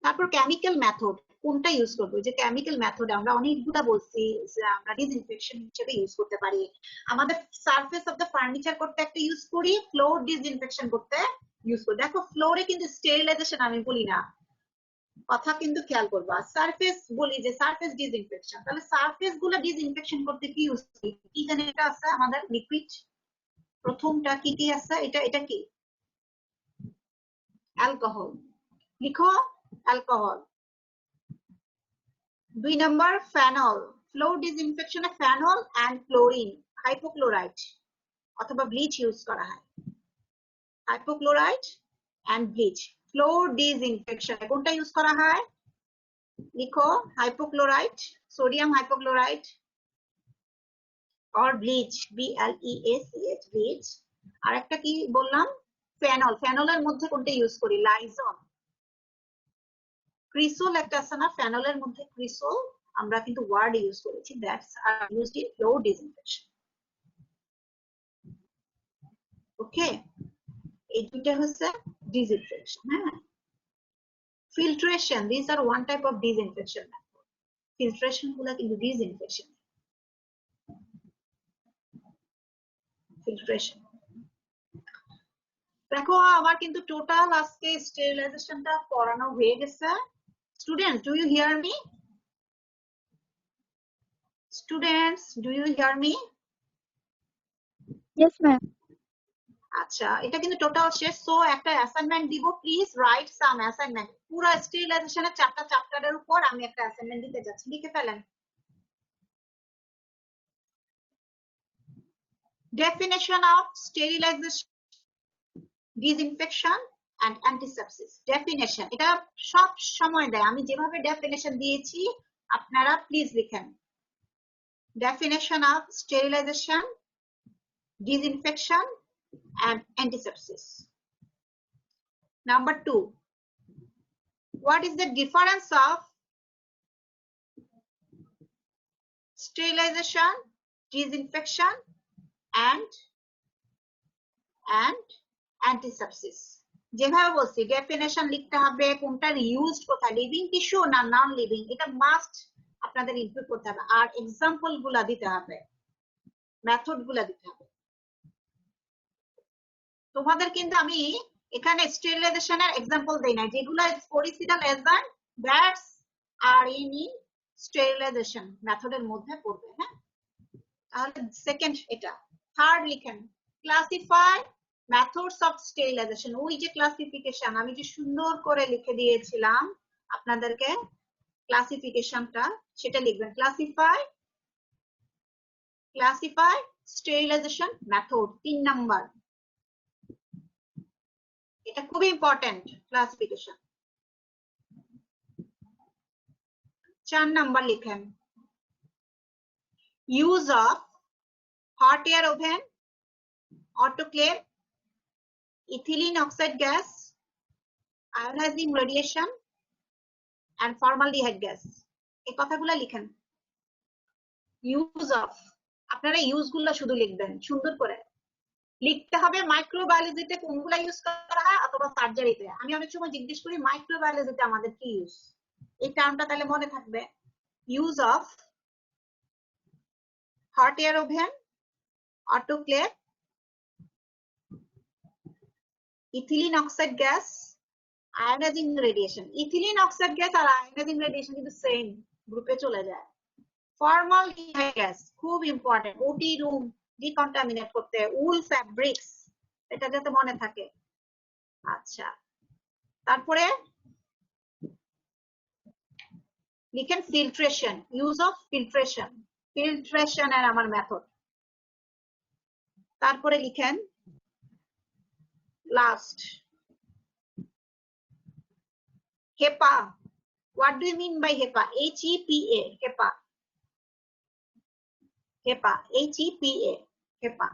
তারপর কেমিক্যাল মেথড কোনটা ইউজ করবো? যে কেমিক্যাল মেথড আমরা অনেকগুলা বলছি যে আমরা ডিসইনফেকশন হিসেবে ইউজ করতে পারি। আমাদের সারফেস অফ দ্য ফার্নিচার করতে একটা ইউজ করি, ফ্লোর ডিসইনফেকশন করতে ইউজ করি। দেখো ফ্লোরে কিন্তু স্টেরিলাইজেশন আমি বলি না, কথা কিন্তু খেয়াল করবা। সারফেস বলি যে সারফেস ডিসইনফেকশন, তাহলে সারফেস গুলো ডিসইনফেকশন করতে কি ইউজ করি? কি জানি এটা আছে আমাদের লিকুইড, প্রথমটা কি কি আছে? এটা এটা কি? অ্যালকোহল লিখো, অ্যালকোহল। 2 নাম্বার ফেনল, ফ্লোর ডিসইনফেকশনে ফেনল এন্ড ক্লোরিন, হাইপোক্লোরাইড অথবা ব্লিচ ইউজ করা হয়। হাইপোক্লোরাইড এন্ড ব্লিচ, ফ্লোর ডিসইনফেকশনে কোনটা ইউজ করা হয়? লিখো, hypochloride, sodium hypochloride or bleach, BLEACH, bleach। আর একটা কি বললাম? ফেনল, ফেনলের মধ্যে কোনটা ইউজ করি? লাইজল। ক্রিসল একটা আছে না ফেনলের মধ্যে, ক্রিসল আমরা কিন্তু ওয়ার্ড ইউজ করেছি, that's are used in floor disinfection. Okay, এই দুইটা হচ্ছে ডিসইনফেকশন। হ্যাঁ, filtration, this are one type of disinfection method. Filtration গুলা কিন্তু ডিসইনফেকশন। ফিল্ট্রেশন, দেখো আমার কিন্তু টোটাল আজকে স্টেরিলাইজেশনটা পড়ানো হয়ে গেছে। Students, do you hear me? Students, do you hear me? Yes ma'am. আচ্ছা, এটা কিন্তু টোটাল শেষ। সো একটা অ্যাসাইনমেন্ট দিব, প্লিজ রাইট সাম অ্যাসাইনমেন্ট। পুরো স্টেরিলাইজেশনের 4টা চ্যাপ্টারের উপর আমি একটা অ্যাসাইনমেন্ট দিতে যাচ্ছি, লিখে ফেলেন। Definition of sterilization, disinfection and antisepsis. Definition এটা সব সময় দেয়, আমি যেভাবে ডেফিনেশন দিয়েছি আপনারা প্লিজ লিখেন। definition of sterilization, disinfection, and antisepsis. Number 2, what is the difference of sterilization, disinfection, and antisepsis? যেভাবে বলছি ডেফিনেশন লিখতে হবে, কোনটার ইউজড কোথায়, লিভিং টিস্যু না নন লিভিং, এটা মাস্ট আপনাদের ইনপুট করতে হবে, আর এক্সাম্পল গুলা দিতে হবে, মেথড গুলা দিতে হবে। তোমাদের কিন্তু আমি এখানে স্টেরিলাইজেশনের এক্সাম্পল দেই না, যেগুলো sporicidal agent that's are in sterilization মেথডের মধ্যে পড়বে। হ্যাঁ, তাহলে সেকেন্ড এটা। থার্ড লিখেন ক্লাসিফাই মেথডস অফ স্টেরিলাইজেশন। ওই যে ক্লাসিফিকেশন আমি যে সুন্দর করে লিখে দিয়েছিলাম আপনাদেরকে, ক্লাসিফিকেশনটা সেটা লিখবেন। ক্লাসিফাই স্টেরিলাইজেশন মেথড 3 নাম্বার, এটা খুব ইম্পর্টেন্ট ক্লাসিফিকেশন। 4 নাম্বার লিখেন use of hot air oven, autoclave, ethylene oxide gas, ionizing radiation, and formaldehyde gas। এই কথাগুলো লিখেন। ইউজ অফ, আপনারা ইউজ গুলো শুধু লিখবেন, সুন্দর করে লিখতে হবে। মাইক্রোবায়োলজিতে কোনগুলো ইউজ করা হয় অথবা সার্জারিতে। আমি অনেক সময় জিজ্ঞেস করি মাইক্রোবায়োলজিতে আমাদের কি ইউজ, এই টার্মটা তাহলে মনে থাকবে। Use of hot air oven, autoclave, ethylene oxide gas, ionizing radiation। ethylene oxide gas আর ionizing radiation কিন্তু সেম গ্রুপে চলে যায়। ফর্মালডিহাইড গ্যাস খুব ইম্পর্টেন্ট, ওটি রুম ডিকন্টামিনেট করতে, উল ফ্যাব্রিক্স, এটা যাতে মনে থাকে। আচ্ছা, তারপরে লিখেন filtration, use of filtration, filtration এর আমার মেথড। তারপরে লিখেন last HEPA। What do you mean by HEPA? HEPA, HEPA, HEPA, HEPA, HEPA।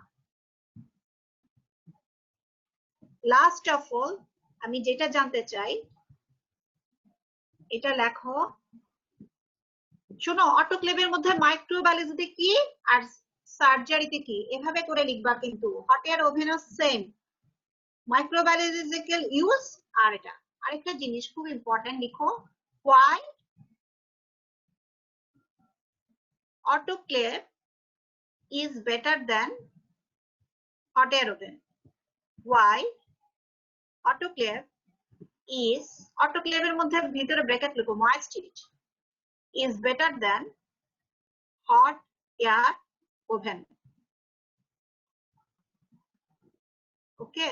Last of all আমি যেটা জানতে চাই এটা লেখো। শোনো, অটোক্লেভের মধ্যে মাইক্রোবায়োলজিতে কি আর সার্জারিতে কি, এভাবে করে লিখবা। কিন্তু হট এয়ার ওভেনও সেম, মাইক্রোবায়োলজিক্যাল ইউজ। আর এটা আরেকটা জিনিস খুব ইম্পর্টেন্ট, লিখো why autoclave is better than hot air oven। why autoclave is, autoclave এর মধ্যে ভিতরে ব্র্যাকেট লিখো, moist heat is better than hot air oven। Okay.